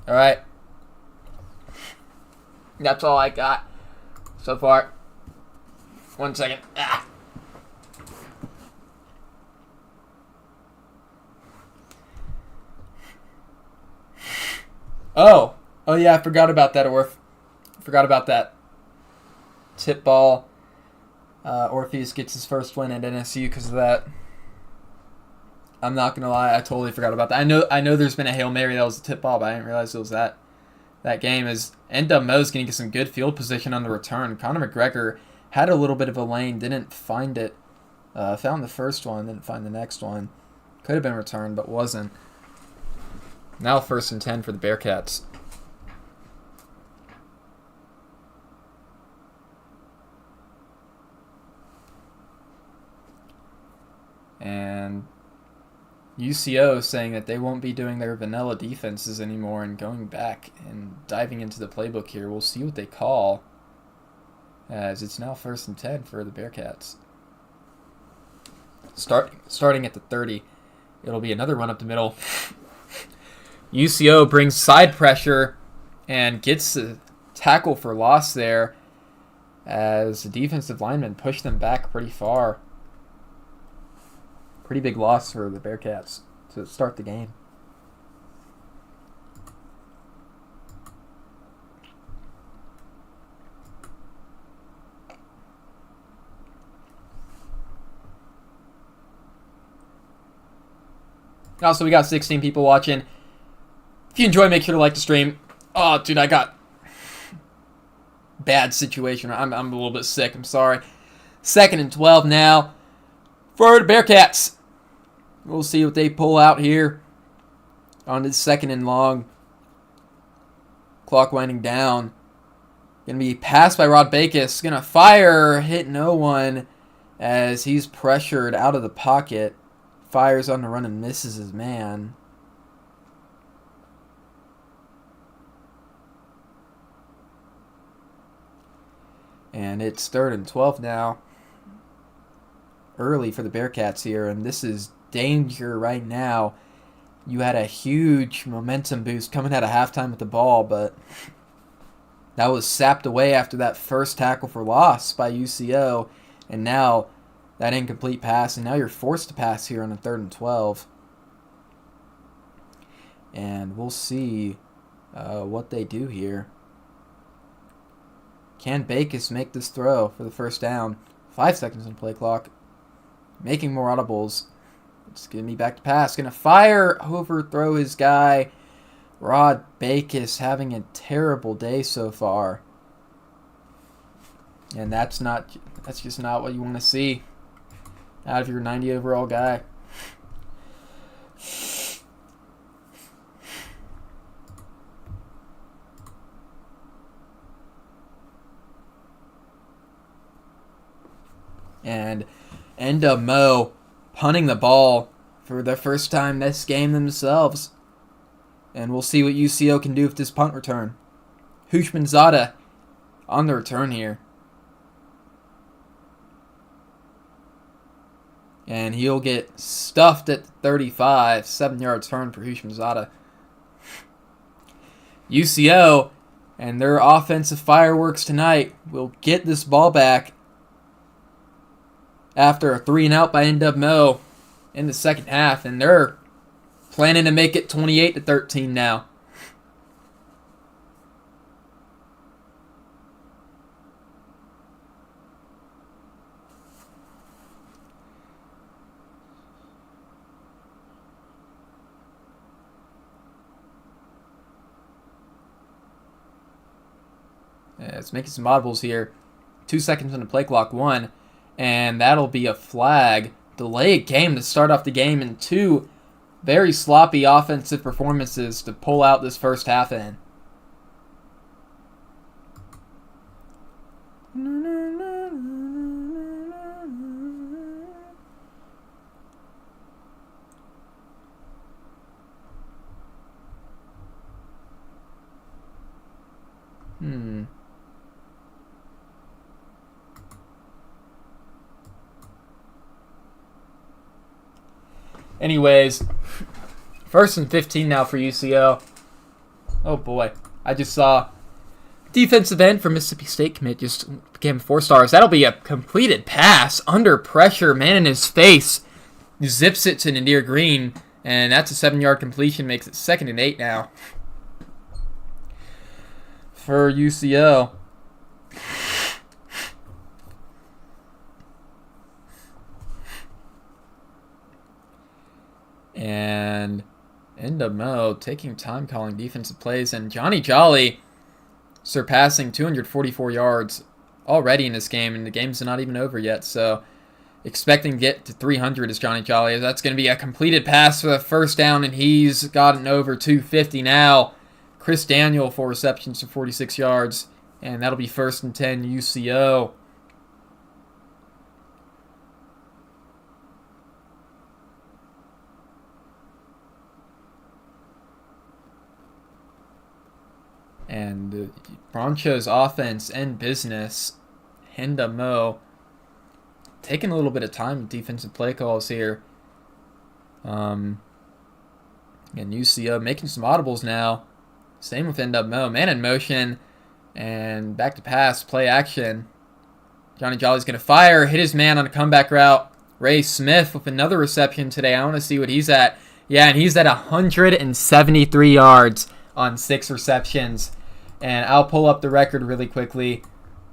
All right. That's all I got so far. 1 second. Oh yeah, I forgot about that, Orph. Forgot about that. Tip ball. Orpheus gets his first win at NSU because of that. I'm not gonna lie, I totally forgot about that. I know there's been a Hail Mary that was a tip ball, but I didn't realize it was that game. Is NWMO's gonna get some good field position on the return. Conor McGregor had a little bit of a lane, didn't find it. Found the first one, didn't find the next one. Could have been returned, but wasn't. Now 1st and 10 for the Bearcats. And UCO saying that they won't be doing their vanilla defenses anymore and going back and diving into the playbook here. We'll see what they call, as it's now 1st and 10 for the Bearcats. Starting at the 30, it'll be another run up the middle. UCO brings side pressure and gets a tackle for loss there, as the defensive linemen push them back pretty far. Pretty big loss for the Bearcats to start the game. Also, we got 16 people watching. If you enjoy, make sure to like the stream. Oh, dude, I got bad situation. I'm a little bit sick. I'm sorry. 2nd and 12 now for the Bearcats. We'll see what they pull out here on this 2nd and long. Clock winding down. Going to be passed by Rod Backus. Going to fire, hit no one as he's pressured out of the pocket. Fires on the run and misses his man. And it's 3rd and 12 now. Early for the Bearcats here, and this is danger right now. You had a huge momentum boost coming out of halftime with the ball, but that was sapped away after that first tackle for loss by UCO, and now that incomplete pass, and now you're forced to pass here on a 3rd and 12. And we'll see what they do here. Can Backus make this throw for the first down? 5 seconds on play clock. Making more audibles. It's going to be back to pass. Going to fire, overthrow his guy. Rod Backus having a terrible day so far. And that's just not what you want to see out of your 90 overall guy. And NWMO punting the ball for the first time this game themselves. And we'll see what UCO can do with this punt return. Hushmanzada on the return here. And he'll get stuffed at 35. 7-yard turn for Hushmanzada. UCO and their offensive fireworks tonight will get this ball back after a 3-and-out by NWMO in the second half, and they're planning to make it 28-13 now. Yeah, it's making some audibles here. 2 seconds on the play clock, 1. And that'll be a flag. Delayed game to start off the game, and 2 very sloppy offensive performances to pull out this first half in. Anyways, 1st and 15 now for UCO. Oh boy, I just saw defensive end for Mississippi State commit just became 4 stars. That'll be a completed pass under pressure, man in his face. Zips it to Nadir Green, and that's a 7-yard completion, makes it 2nd and 8 now for UCO. And NWMO taking time calling defensive plays, and Johnny Jolly surpassing 244 yards already in this game, and the game's not even over yet, so expecting to get to 300 is Johnny Jolly. That's going to be a completed pass for the first down, and he's gotten over 250 now. Chris Daniel 4 receptions for 46 yards, and that'll be 1st and 10 UCO. And the Bronchos offense and business, NWMO taking a little bit of time with defensive play calls here. And UCO making some audibles now. Same with NWMO. Man in motion and back to pass, play action. Johnny Jolly's going to fire, hit his man on a comeback route. Ray Smith with another reception today. I want to see what he's at. Yeah, and he's at 173 yards on 6 receptions. And I'll pull up the record really quickly,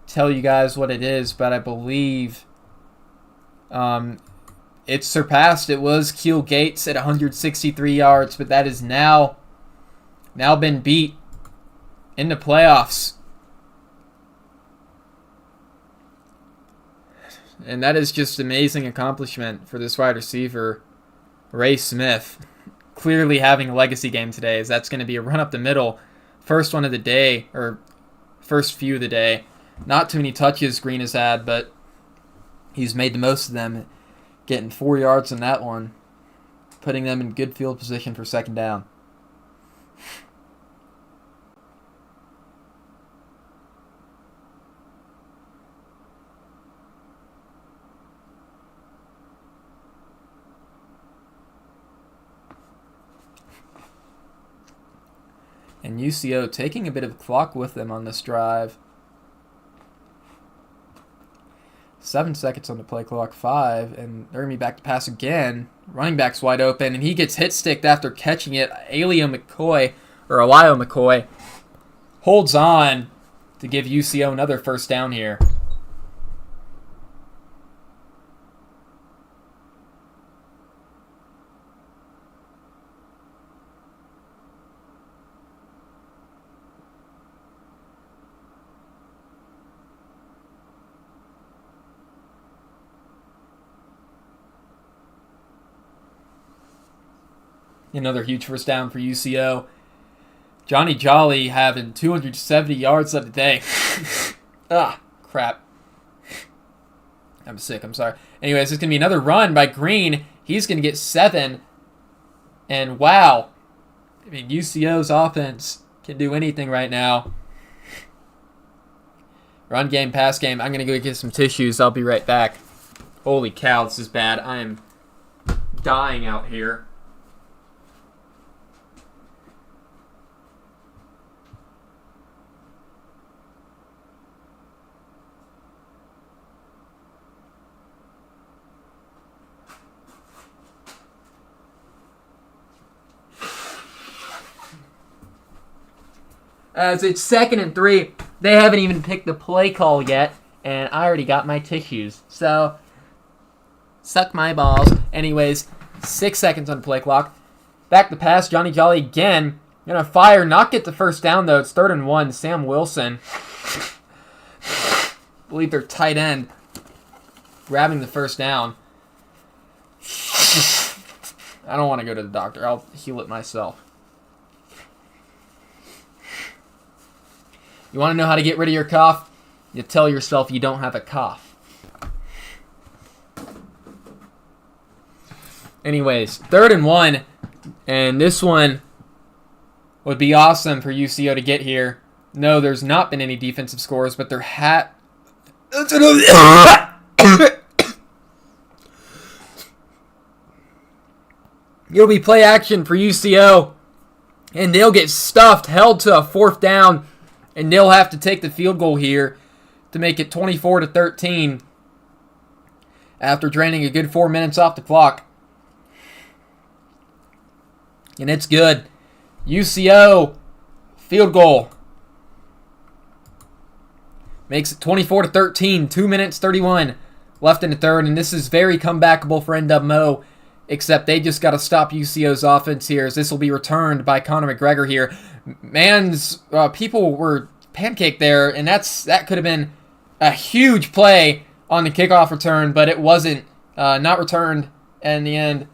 tell you guys what it is, but I believe it's surpassed. It was Keel Gates at 163 yards, but that is now been beat in the playoffs. And that is just amazing accomplishment for this wide receiver, Ray Smith. Clearly having a legacy game today, as that's going to be a run up the middle. First one of the day, or first few of the day. Not too many touches Green has had, but he's made the most of them, getting 4 yards in that one, putting them in good field position for second down. And UCO taking a bit of clock with them on this drive. 7 seconds on the play clock, 5, and they're going to be back to pass again. Running back's wide open, and he gets hit-sticked after catching it. Elio McCoy holds on to give UCO another first down here. Another huge first down for UCO. Johnny Jolly having 270 yards of the day. Crap. I'm sick, I'm sorry. Anyways, it's going to be another run by Green. He's going to get 7. And wow. I mean, UCO's offense can do anything right now. Run game, pass game. I'm going to go get some tissues. I'll be right back. Holy cow, this is bad. I am dying out here. As it's 2nd and 3, they haven't even picked the play call yet, and I already got my tissues. So, suck my balls. Anyways, 6 seconds on the play clock. Back to pass, Johnny Jolly again. Gonna fire, not get the first down though. It's 3rd and 1. Sam Wilson, I believe their tight end, grabbing the first down. I don't want to go to the doctor. I'll heal it myself. You want to know how to get rid of your cough? You tell yourself you don't have a cough. Anyways, 3rd and 1. And this one would be awesome for UCO to get here. No, there's not been any defensive scores, but there It'll be play action for UCO. And they'll get stuffed, held to a 4th down. And they'll have to take the field goal here to make it 24-13 after draining a good 4 minutes off the clock. And it's good. UCO field goal makes it 24-13. 2 minutes 31 left in the third, and this is very comebackable for NWMO. Except they just got to stop UCO's offense here, as this will be returned by Conor McGregor here. People were pancaked there, and that could have been a huge play on the kickoff return, but it wasn't. Not returned in the end.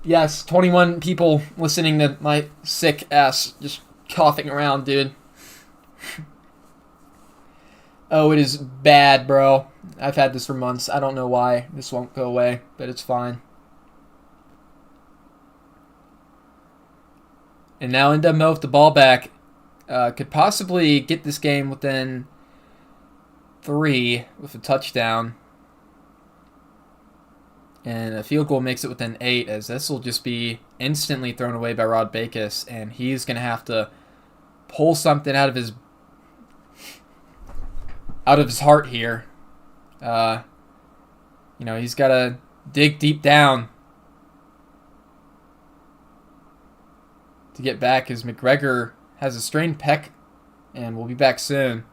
Yes, 21 people listening to my sick ass just coughing around, dude. Oh, it is bad, bro. I've had this for months. I don't know why this won't go away, but it's fine. And now NWMO with the ball back could possibly get this game within 3 with a touchdown. And a field goal makes it within 8, as this will just be instantly thrown away by Rod Backus, and he's going to have to pull something out of his heart here. He's got to dig deep down to get back, as McGregor has a strained pec and will be back soon.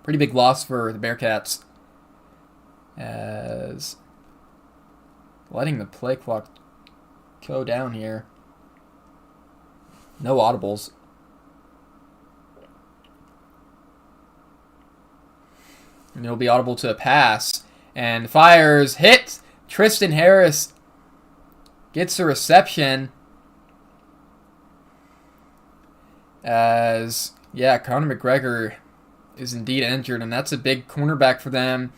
Pretty big loss for the Bearcats, as letting the play clock go down here. No audibles. And it'll be audible to a pass. And fires, hit. Tristan Harris gets a reception. As, Conor McGregor is indeed injured, and that's a big cornerback for them.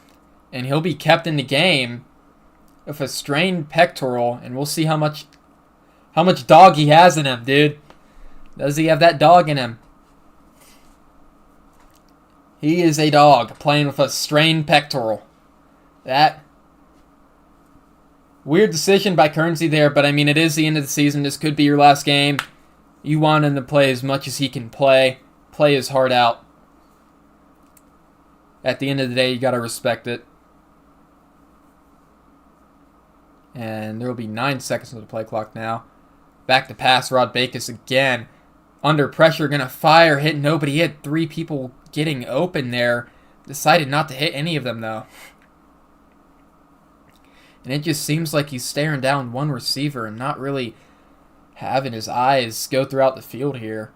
And he'll be kept in the game with a strained pectoral, and we'll see how much dog he has in him, dude. Does he have that dog in him? He is a dog playing with a strained pectoral. That weird decision by Currency there, but I mean, it is the end of the season. This could be your last game. You want him to play as much as he can play his heart out. At the end of the day, you got to respect it. And there will be 9 seconds on the play clock now. Back to pass, Rod Backus again. Under pressure, going to fire, hit nobody. He had 3 people getting open there. Decided not to hit any of them, though. And it just seems like he's staring down one receiver and not really having his eyes go throughout the field here.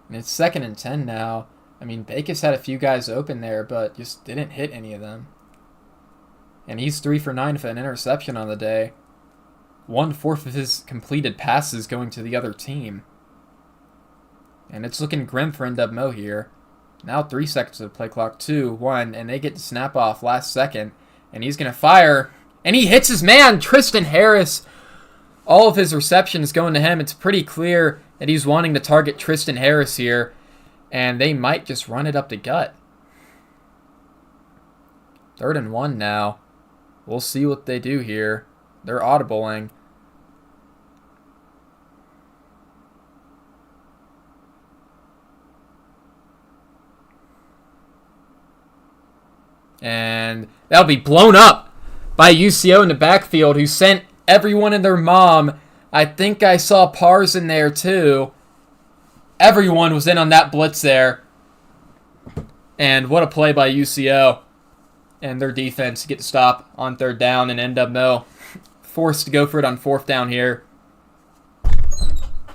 And it's 2nd and 10 now. I mean, Backus had a few guys open there, but just didn't hit any of them. And he's 3 for 9 for an interception on the day. 1/4 of his completed passes going to the other team. And it's looking grim for NWMO here. Now 3 seconds of the play clock. 2, 1, and they get the snap off last second. And he's going to fire. And he hits his man, Tristan Harris. All of his receptions going to him. It's pretty clear that he's wanting to target Tristan Harris here. And they might just run it up the gut. 3rd and 1 now. We'll see what they do here. They're audibling. And that'll be blown up by UCO in the backfield, who sent everyone and their mom. I think I saw Pars in there too. Everyone was in on that blitz there. And what a play by UCO. And their defense get to stop on 3rd down, and NWMO forced to go for it on 4th down here.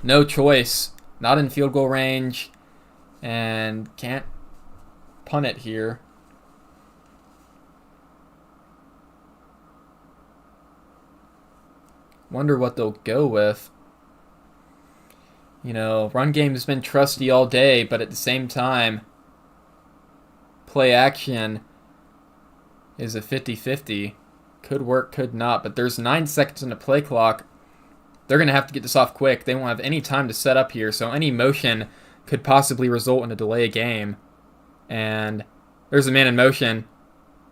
No choice. Not in field goal range. And can't punt it here. Wonder what they'll go with. You know, run game has been trusty all day, but at the same time, play action is a 50-50. Could work, could not, but there's 9 seconds in the play clock. They're going to have to get this off quick. They won't have any time to set up here, so any motion could possibly result in a delay of game. And there's a man in motion.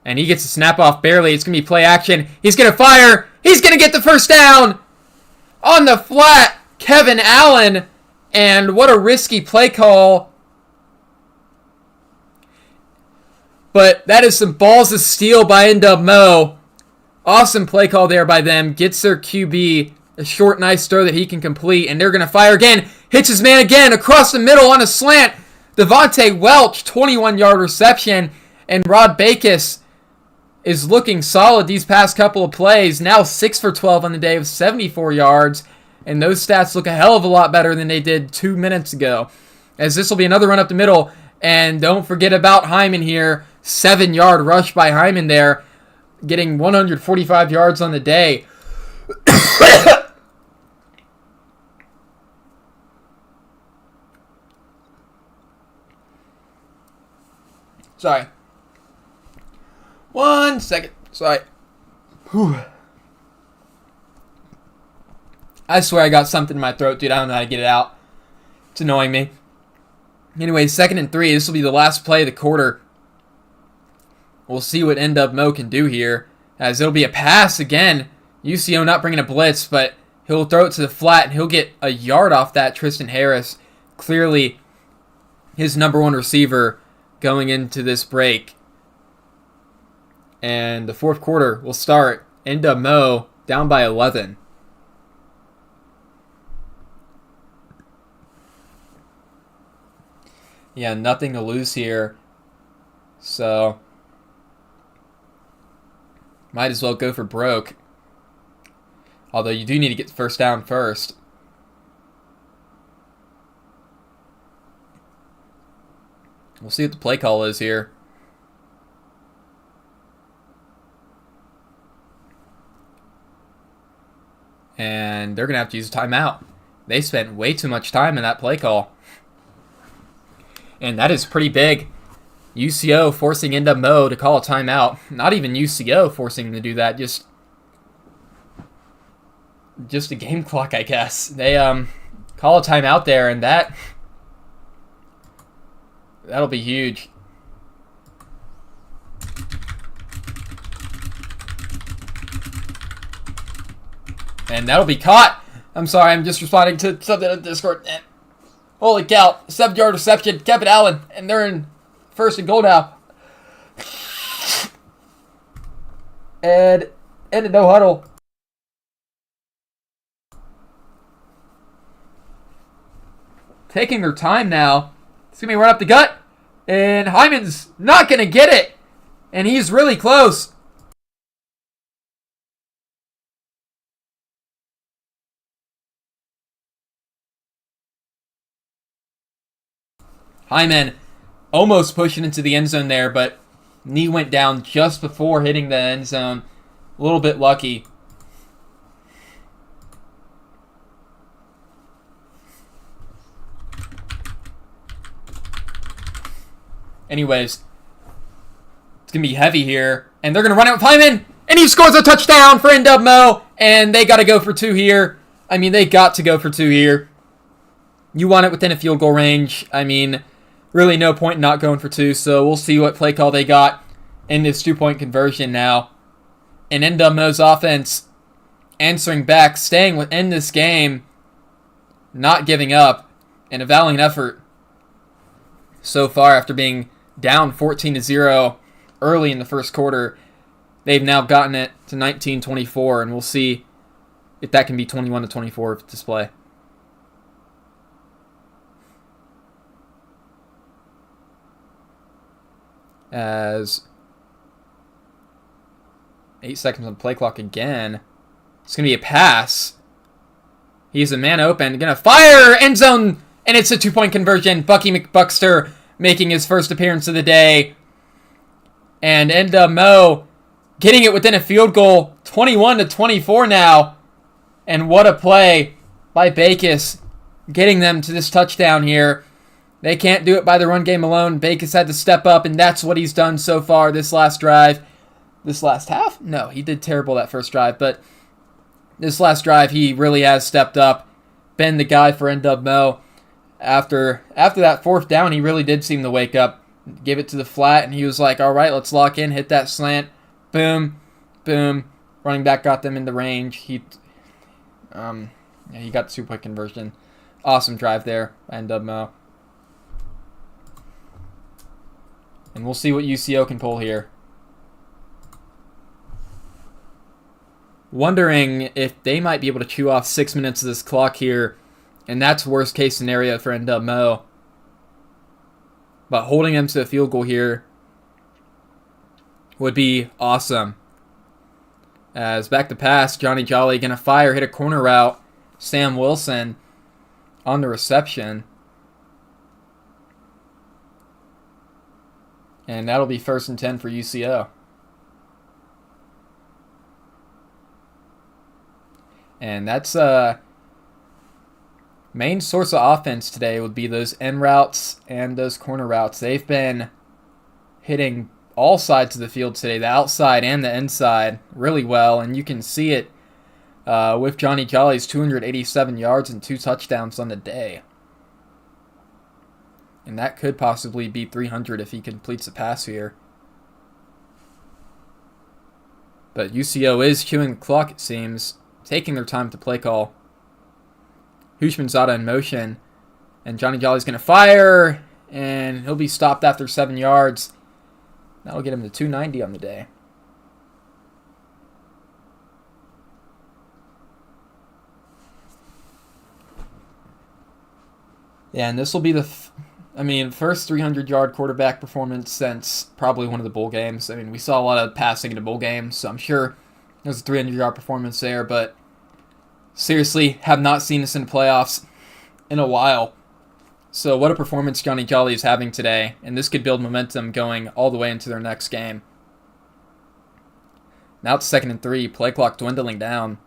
And he gets a snap off barely. It's going to be play action. He's going to fire. He's going to get the first down on the flat. Kevin Allen. And what a risky play call. But that is some balls of steel by NWMO. Awesome play call there by them. Gets their QB a short, nice throw that he can complete. And they're going to fire again. Hits his man again across the middle on a slant. Devontae Welch, 21-yard reception. And Rod Backus is looking solid these past couple of plays. Now 6 for 12 on the day with 74 yards. And those stats look a hell of a lot better than they did 2 minutes ago. As this will be another run up the middle. And don't forget about Hyman here. 7-yard rush by Hyman there. Getting 145 yards on the day. Sorry. 1 second. Sorry. Whew. I swear I got something in my throat, dude. I don't know how to get it out. It's annoying me. Anyway, 2nd and 3. This will be the last play of the quarter. We'll see what NWMO can do here. As it'll be a pass again. UCO not bringing a blitz, but he'll throw it to the flat, and he'll get a yard off that. Tristan Harris, clearly his number 1 receiver going into this break. And the 4th quarter will start. NWMO down by 11. Yeah, nothing to lose here. So Might as well go for broke. Although you do need to get the first down first. We'll see what the play call is here. And they're going to have to use a timeout. They spent way too much time in that play call. And that is pretty big. UCO forcing NWMO to call a timeout. Not even UCO forcing them to do that. Just a game clock, I guess. They call a timeout there, and that'll be huge. And that'll be caught. I'm sorry, I'm just responding to something on Discord. Holy cow. 7-yard reception. Kevin Allen. And they're in first and goal now. And a no huddle. Taking their time now. It's going to be run up the gut. And Hyman's not going to get it. And he's really close. Hyman almost pushing into the end zone there, but knee went down just before hitting the end zone. A little bit lucky. Anyways, it's going to be heavy here. And they're going to run it with Hyman. And he scores a touchdown for NWMO. And they got to go for 2 here. I mean, they got to go for 2 here. You want it within a field goal range. I mean, really no point in not going for 2. So we'll see what play call they got in this 2-point conversion now. And NWMO's offense answering back, staying within this game, not giving up, and a valiant effort so far after being down 14-0 early in the first quarter. They've now gotten it to 19-24, and we'll see if that can be 21-24 display. As 8 seconds on the play clock again. It's going to be a pass. He's a man open. Going to fire! End zone! And it's a 2-point conversion. Bucky McBuckster making his first appearance of the day. And NWMO getting it within a field goal. 21-24 now. And what a play by Backus. Getting them to this touchdown here. They can't do it by the run game alone. Backus had to step up, and that's what he's done so far this last drive. This last half? No, he did terrible that first drive, but this last drive, he really has stepped up, been the guy for NWMO. After that 4th down, he really did seem to wake up, give it to the flat, and he was like, all right, let's lock in, hit that slant, boom, boom. Running back got them in the range. He got the 2-point conversion. Awesome drive there by NWMO. And we'll see what UCO can pull here. Wondering if they might be able to chew off 6 minutes of this clock here. And that's worst case scenario for NWMO. But holding them to a field goal here would be awesome. As back to pass, Johnny Jolly going to fire, hit a corner route. Sam Wilson on the reception. And that'll be 1st and 10 for UCO. And that's main source of offense today would be those end routes and those corner routes. They've been hitting all sides of the field today, the outside and the inside, really well. And you can see it with Johnny Jolly's 287 yards and 2 touchdowns on the day. And that could possibly be 300 if he completes a pass here. But UCO is chewing the clock, it seems, taking their time to play call. Hushmanzada in motion. And Johnny Jolly's going to fire. And he'll be stopped after 7 yards. That'll get him to 290 on the day. Yeah, and this will be the I mean, first 300-yard quarterback performance since probably one of the bowl games. I mean, we saw a lot of passing in the bowl games, so I'm sure there's a 300-yard performance there, but seriously, have not seen this in the playoffs in a while. So what a performance Johnny Jolly is having today, and this could build momentum going all the way into their next game. Now it's 2nd and 3, play clock dwindling down.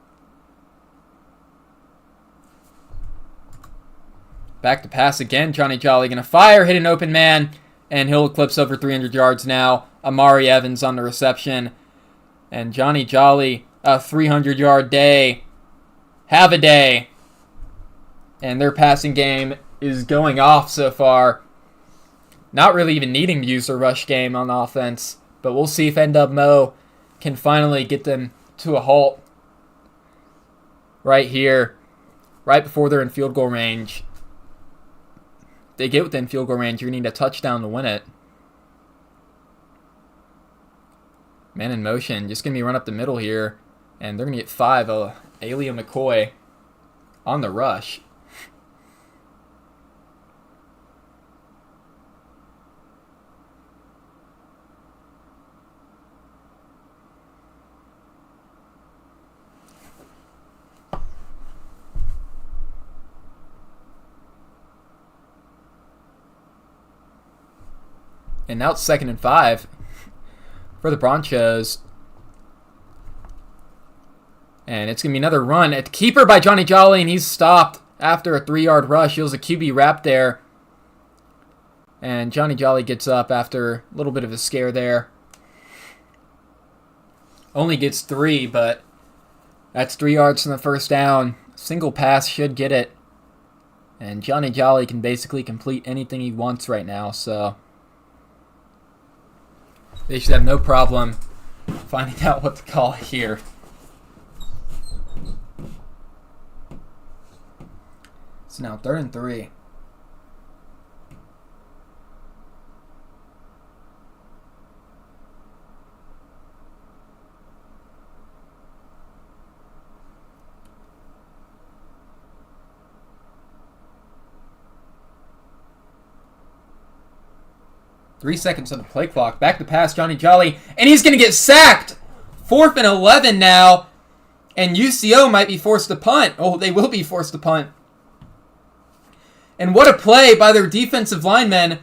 Back to pass again, Johnny Jolly going to fire, hit an open man, and he'll eclipse over 300 yards now. Amari Evans on the reception. And Johnny Jolly, a 300-yard day. Have a day. And their passing game is going off so far. Not really even needing to use their rush game on offense. But we'll see if NWMO can finally get them to a halt right here, right before they're in field goal range. They get within field goal range, you're going to need a touchdown to win it. Man in motion, just going to be run up the middle here. And they're going to get 5. Alia McCoy on the rush. And now it's 2nd and 5 for the Broncos. And it's going to be another run at the keeper by Johnny Jolly, and he's stopped after a 3-yard rush. He was a QB wrap there. And Johnny Jolly gets up after a little bit of a scare there. Only gets 3, but that's 3 yards from the first down. Single pass should get it. And Johnny Jolly can basically complete anything he wants right now, so they should have no problem finding out what to call here. It's now 3rd and 3. Three seconds on the play clock. Back to pass, Johnny Jolly. And he's going to get sacked. 4th and 11 now. And UCO might be forced to punt. Oh, they will be forced to punt. And what a play by their defensive linemen.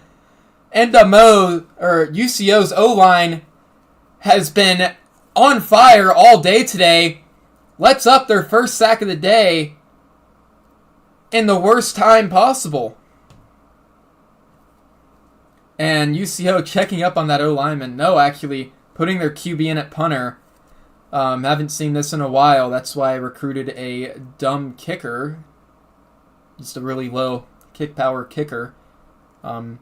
NWMO, or UCO's O-line, has been on fire all day today. Lets up their first sack of the day in the worst time possible. And UCO checking up on that O-lineman. No, actually, putting their QB in at punter. Haven't seen this in a while. That's why I recruited a dumb kicker. Just a really low kick power kicker. So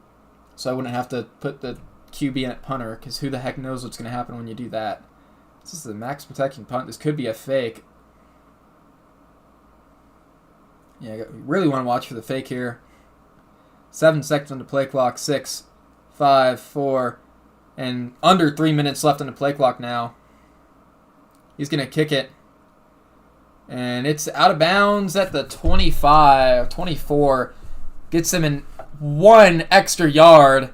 I wouldn't have to put the QB in at punter, because who the heck knows what's going to happen when you do that. This is the max protection punt. This could be a fake. Yeah, you really want to watch for the fake here. 7 seconds on the play clock. 6, 5, 4, and under 3 minutes left on the play clock now. He's going to kick it. And it's out of bounds at the 25, 24. Gets him in 1 extra yard.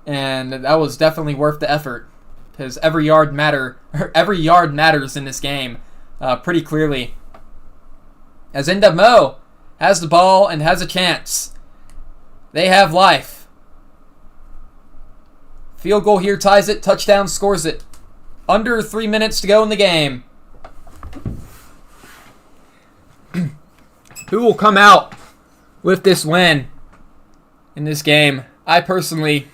And that was definitely worth the effort, because every yard matters in this game pretty clearly. As NWMO has the ball and has a chance. They have life. Field goal here ties it. Touchdown scores it. Under 3 minutes to go in the game. Who will come out with this win in this game? I personally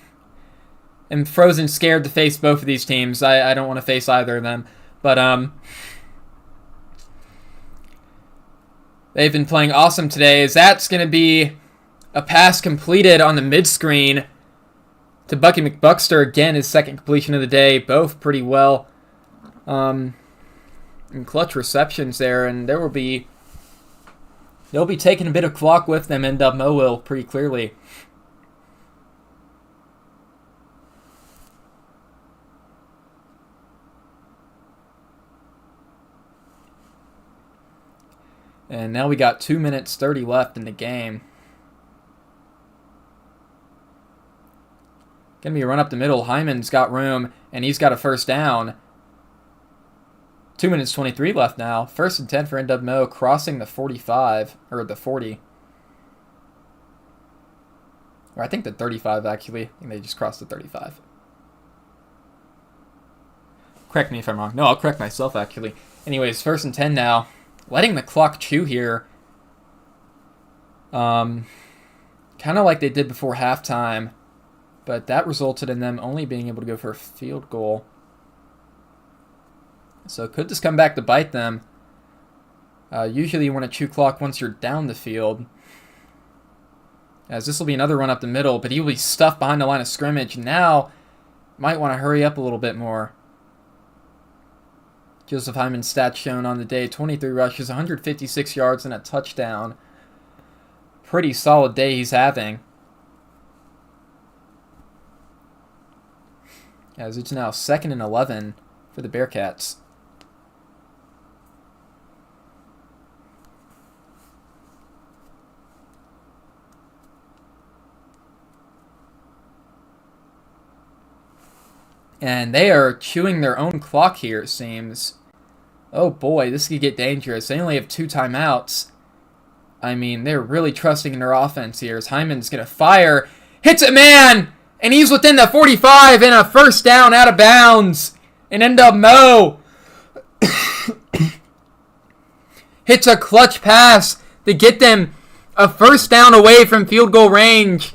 am frozen scared to face both of these teams. I don't want to face either of them. But they've been playing awesome today. As that's going to be a pass completed on the mid-screen to Bucky McBuckster. Again, his second completion of the day. Both pretty well. And clutch receptions there. And they'll be taking a bit of clock with them. NWMO will, pretty clearly. And now we got 2 minutes 30 left in the game. Going to be a run up the middle. Hyman's got room, and he's got a first down. 2 minutes 23 left now. 1st and 10 for NWMO, crossing the 45, or the 40. Or I think the 35, actually. I think they just crossed the 35. Correct me if I'm wrong. No, I'll correct myself, actually. Anyways, 1st and 10 now. Letting the clock chew here. Kind of like they did before halftime. But that resulted in them only being able to go for a field goal. So could this come back to bite them? Usually you want to chew clock once you're down the field. As this will be another run up the middle, but he will be stuffed behind the line of scrimmage. Now, might want to hurry up a little bit more. Joseph Hyman's stats shown on the day. 23 rushes, 156 yards, and a touchdown. Pretty solid day he's having. As it's now 2nd and 11 for the Bearcats. And they are chewing their own clock here, it seems. Oh boy, this could get dangerous. They only have 2 timeouts. I mean, they're really trusting in their offense here. As Hyman's going to fire. Hits it, man! And he's within the 45 and a first down out of bounds. And NWMO hits a clutch pass to get them a first down away from field goal range.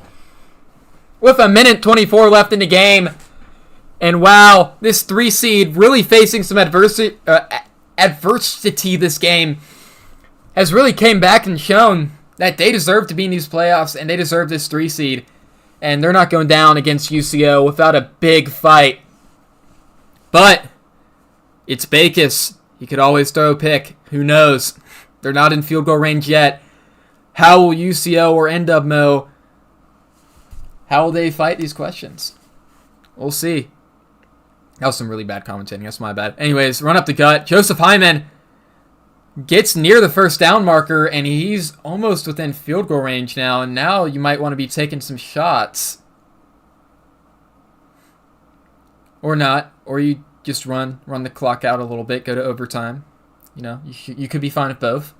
With 1:24 left in the game. And wow, this 3 seed really facing some adversity this game has really came back and shown that they deserve to be in these playoffs and they deserve this 3 seed. And they're not going down against UCO without a big fight. But it's Backus. He could always throw a pick. Who knows? They're not in field goal range yet. How will UCO or NWMO, how will they fight these questions? We'll see. That was some really bad commentating. That's my bad. Anyways, run up the gut. Joseph Hyman gets near the first down marker, and he's almost within field goal range now. And now you might want to be taking some shots. Or not. Or you just run the clock out a little bit, go to overtime. You know, you could be fine with both.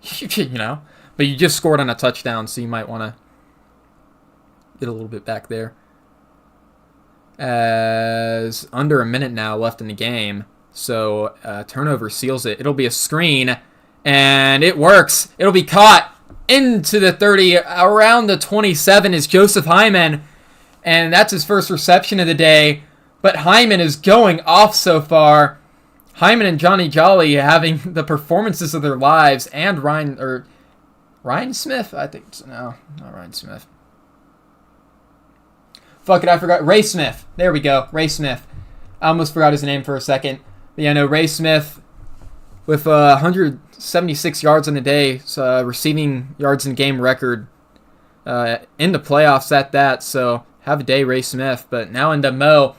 You know. But you just scored on a touchdown, so you might want to get a little bit back there. As under a minute now left in the game. So turnover seals it. It'll be a screen. And it works. It'll be caught into the 30. Around the 27 is Joseph Hyman. And that's his first reception of the day. But Hyman is going off so far. Hyman and Johnny Jolly having the performances of their lives. And Ryan Smith? I think so. No, not Ryan Smith. Fuck it, I forgot. Ray Smith. There we go. Ray Smith. I almost forgot his name for a second. But yeah, no, Ray Smith with 176 yards in the day. Receiving yards in game record in the playoffs at that. So have a day, Ray Smith. But now NWMO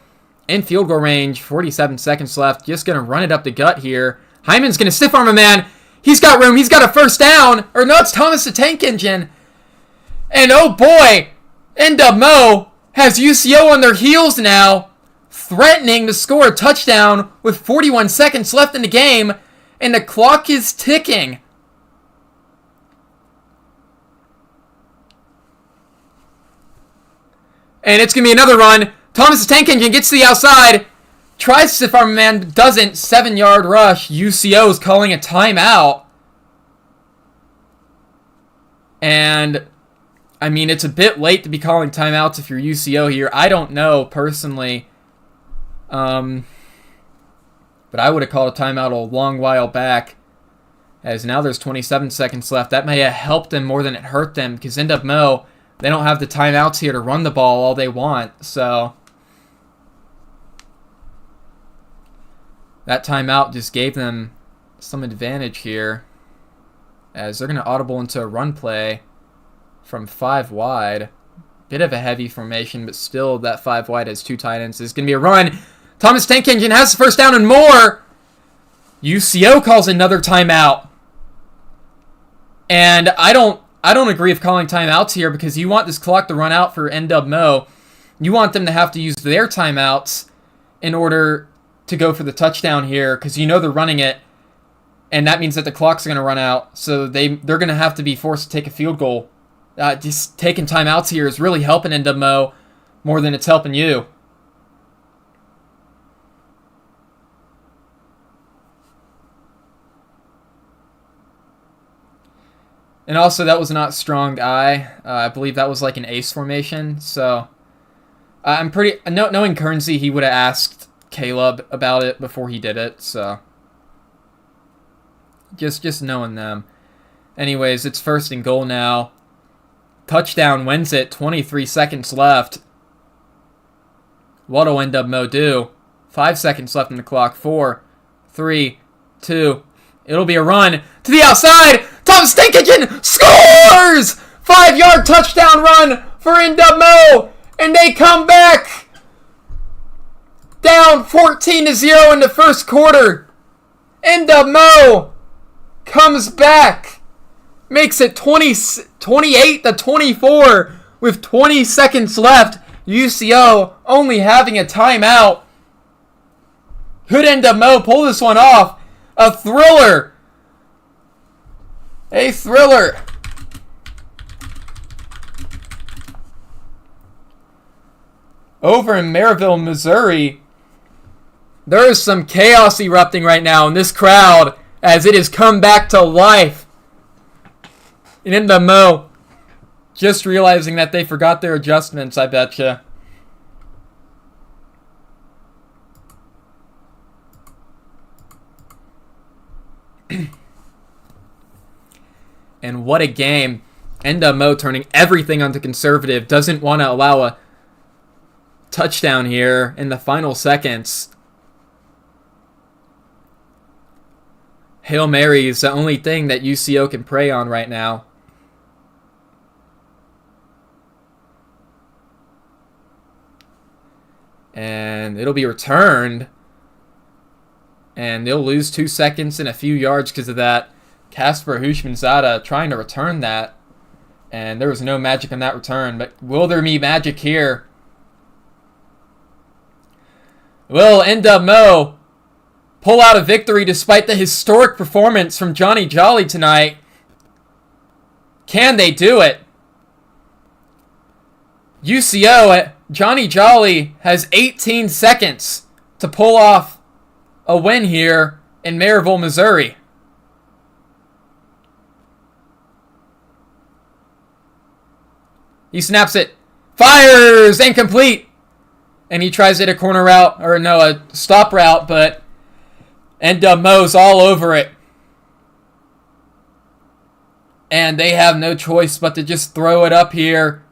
in field goal range. 47 seconds left. Just going to run it up the gut here. Hyman's going to stiff arm a man. He's got room. He's got a first down. Or no, it's Thomas the Tank Engine. And oh boy, NWMO has UCO on their heels now, threatening to score a touchdown with 41 seconds left in the game, and the clock is ticking. And it's going to be another run. Thomas the Tank Engine gets to the outside, tries to stiff arm a man, but doesn't. 7-yard rush. UCO is calling a timeout. And I mean, it's a bit late to be calling timeouts if you're UCO here. I don't know, personally. But I would have called a timeout a long while back. As now there's 27 seconds left. That may have helped them more than it hurt them. Because NWMO, they don't have the timeouts here to run the ball all they want. So that timeout just gave them some advantage here. As they're going to audible into a run play from 5 wide. Bit of a heavy formation, but still that 5 wide has 2 tight ends. There's going to be a run. Thomas Tank Engine has the first down and more. UCO calls another timeout. And I don't agree with calling timeouts here because you want this clock to run out for NWMO. You want them to have to use their timeouts in order to go for the touchdown here, because you know they're running it, and that means that the clock's going to run out, so they're going to have to be forced to take a field goal. Just taking timeouts here is really helping NWMO more than it's helping you. And also, that was not strong eye. I believe that was like an ace formation. So, I'm pretty... Knowing Currency, he would have asked Caleb about it before he did it. So, just knowing them. Anyways, it's 1st and goal now. Touchdown wins it. 23 seconds left. What'll NWMO do? 5 seconds left in the clock. 4, 3, 2. It'll be a run to the outside. Tom Stinkagin scores! 5-yard touchdown run for NWMO, and they come back down 14-0 in the first quarter. NWMO comes back, makes it 28-24 with 20 seconds left. UCO only having a timeout. Could NWMO pull this one off? A thriller. A thriller. Over in Maryville, Missouri, there is some chaos erupting right now in this crowd as it has come back to life. And NWMO just realizing that they forgot their adjustments, I betcha. And what a game. NWMO turning everything onto conservative. Doesn't want to allow a touchdown here in the final seconds. Hail Mary is the only thing that UCO can prey on right now. And it'll be returned. And they'll lose 2 seconds and a few yards because of that. Casper Hushmanzada trying to return that. And there was no magic on that return. But will there be magic here? Will NWMO pull out a victory despite the historic performance from Johnny Jolly tonight? Can they do it? UCO, Johnny Jolly has 18 seconds to pull off a win here in Maryville, Missouri. He snaps it, fires, incomplete, and he tries it a corner route, or no, a stop route, but NWMO's all over it. And they have no choice but to just throw it up here.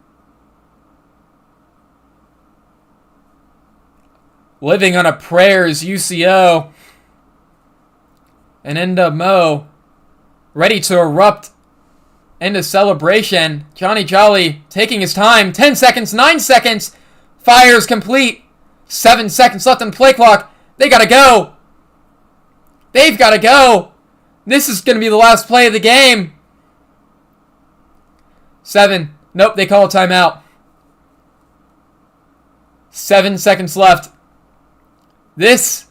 Living on a prayer's UCO. And NWMO ready to erupt into celebration. Johnny Jolly taking his time. 10 seconds, 9 seconds. Fires complete. 7 seconds left on the play clock. They gotta go. They've gotta go. This is gonna be the last play of the game. 7. Nope, they call a timeout. 7 seconds left. This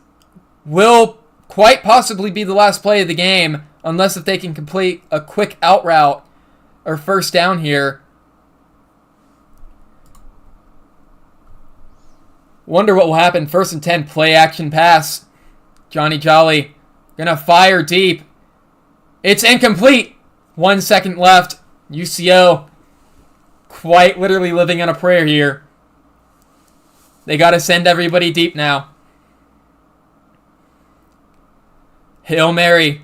will quite possibly be the last play of the game, unless if they can complete a quick out route or first down here. Wonder what will happen. 1st and 10, play action pass. Johnny Jolly gonna fire deep. It's incomplete. 1 second left. UCO quite literally living on a prayer here. They gotta send everybody deep now. Hail Mary.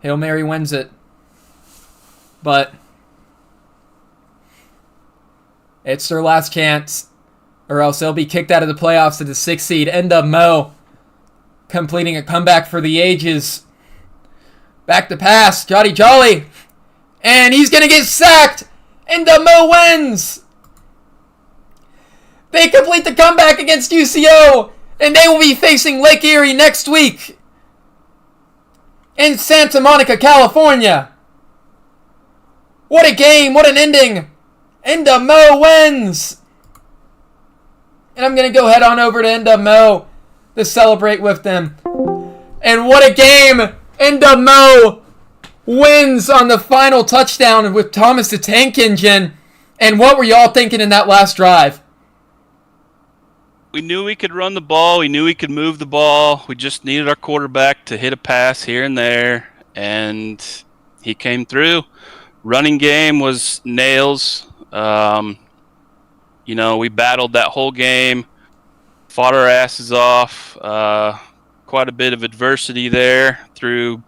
Hail Mary wins it. But it's their last chance, or else they'll be kicked out of the playoffs to the 6th seed. NWMO completing a comeback for the ages. Back to pass. Johnny Jolly. And he's going to get sacked. NWMO wins. They complete the comeback against UCO. And they will be facing Lake Erie next week in Santa Monica, California. What a game. What an ending. NWMO wins. and I'm going to go head on over to NWMO to celebrate with them. And what a game! NWMO wins on the final touchdown with Thomas the Tank Engine. And what were y'all thinking in that last drive? We knew we could run the ball. We knew we could move the ball. We just needed our quarterback to hit a pass here and there, and he came through. Running game was nails. We battled that whole game, fought our asses off. Quite a bit of adversity there through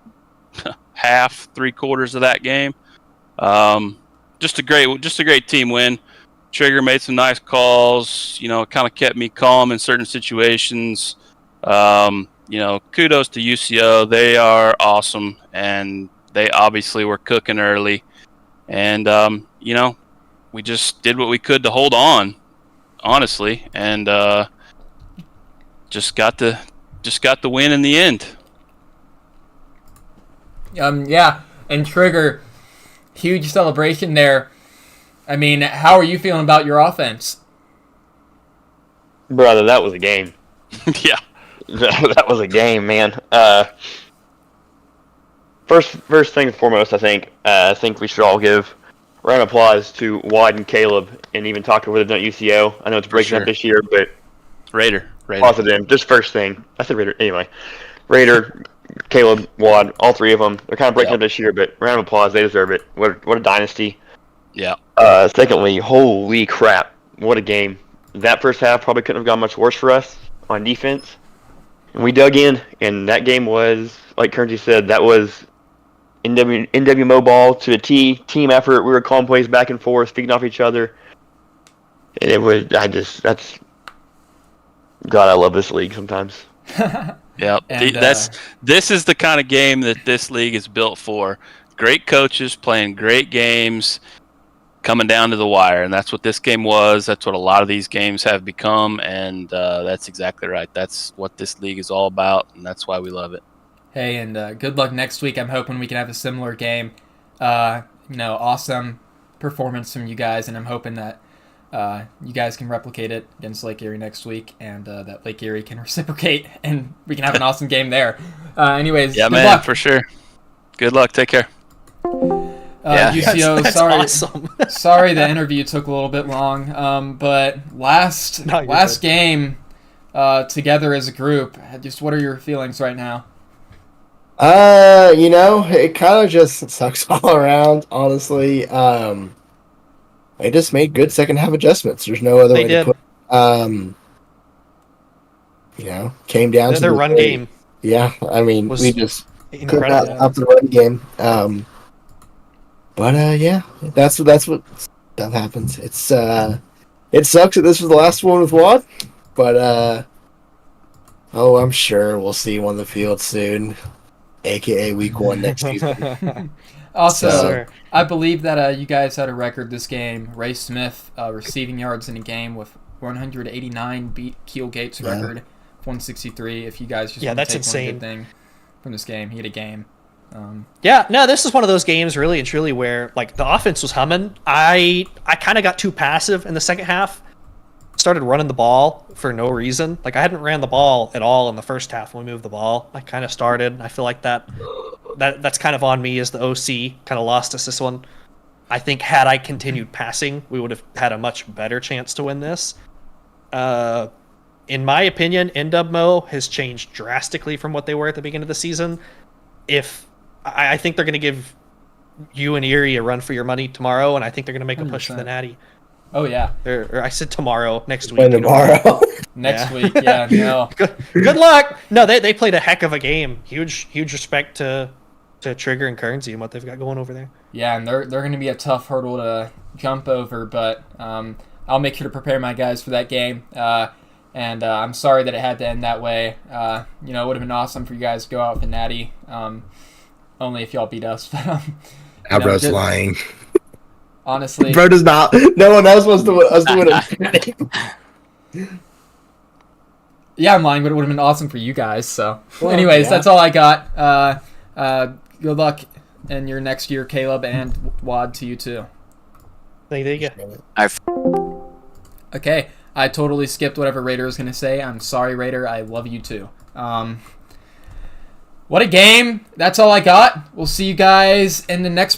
half, 3/4 of that game. Just a great team win. Trigger made some nice calls. It kind of kept me calm in certain situations. Kudos to UCO. They are awesome, and they obviously were cooking early. And we just did what we could to hold on, honestly, and just got the win in the end. Yeah, and Trigger, huge celebration there. I mean, how are you feeling about your offense? Brother, that was a game. Yeah. That was a game, man. First thing and foremost, I think we should all give a round of applause to Wad and Caleb, and even talking with them at UCO. I know it's breaking up this year, but Raider. applause to them. Just first thing. I said Raider. Anyway, Raider, Caleb, Wad, all three of them. They're kind of breaking up this year, but round of applause. They deserve it. What a dynasty. Yeah. Secondly, holy crap, what a game. That first half probably couldn't have gone much worse for us on defense. And we dug in, and that game was, like Currency said, that was NWMO ball to a T, team effort. We were calling plays back and forth, feeding off each other. And it was, God, I love this league sometimes. Yeah, this is the kind of game that this league is built for. Great coaches playing great games, coming down to the wire, and that's what this game was. That's what a lot of these games have become, and that's exactly right. That's what this league is all about, and that's why we love it. Hey, and good luck next week. I'm hoping we can have a similar game. Awesome performance from you guys, and I'm hoping that you guys can replicate it against Lake Erie next week, and that Lake Erie can reciprocate, and we can have an awesome game there. Anyways, yeah, good man, luck. for sure. Good luck. Take care. UCO, that's sorry, awesome. sorry the interview took a little bit long, but last good. game together as a group, just what are your feelings right now? It kind of just sucks all around, honestly. They just made good second half adjustments. There's no other way to put it. Came down to their run game. Yeah, I mean, we just could not up the run game. That's what stuff happens. It sucks that this was the last one with Wad, but I'm sure we'll see him on the field soon, aka week 1 next season. Also, I believe that you guys had a record this game. Ray Smith receiving yards in a game with 189 beat Keel Gates' record, 163. If you guys just want to that's take insane. one good thing from this game, he had a game. This is one of those games really and truly where like the offense was humming. I kind of got too passive in the second half. Started running the ball for no reason. Like I hadn't ran the ball at all in the first half when we moved the ball. I kind of started. I feel like that's kind of on me as the OC. Kind of lost us this one. I think had I continued passing, we would have had a much better chance to win this. In my opinion, NWMO has changed drastically from what they were at the beginning of the season. I think they're going to give you and Erie a run for your money tomorrow, and I think they're going to make a push for the Natty. Oh, yeah. Or I said tomorrow, next week. Tomorrow. Next week, yeah. No. Good luck. No, they played a heck of a game. Huge respect to Trigger and Currency and what they've got going over there. Yeah, and they're going to be a tough hurdle to jump over, but I'll make sure to prepare my guys for that game. And I'm sorry that it had to end that way. It would have been awesome for you guys to go out with the Natty. Only if y'all beat us. Bro's lying. Honestly. Bro does not. No one else wants to win it. Yeah, I'm lying, but it would have been awesome for you guys. So, anyways, that's all I got. Good luck in your next year, Caleb, and Wad to you too. There you go. Okay. I totally skipped whatever Raider was going to say. I'm sorry, Raider. I love you too. What a game. That's all I got. We'll see you guys in the next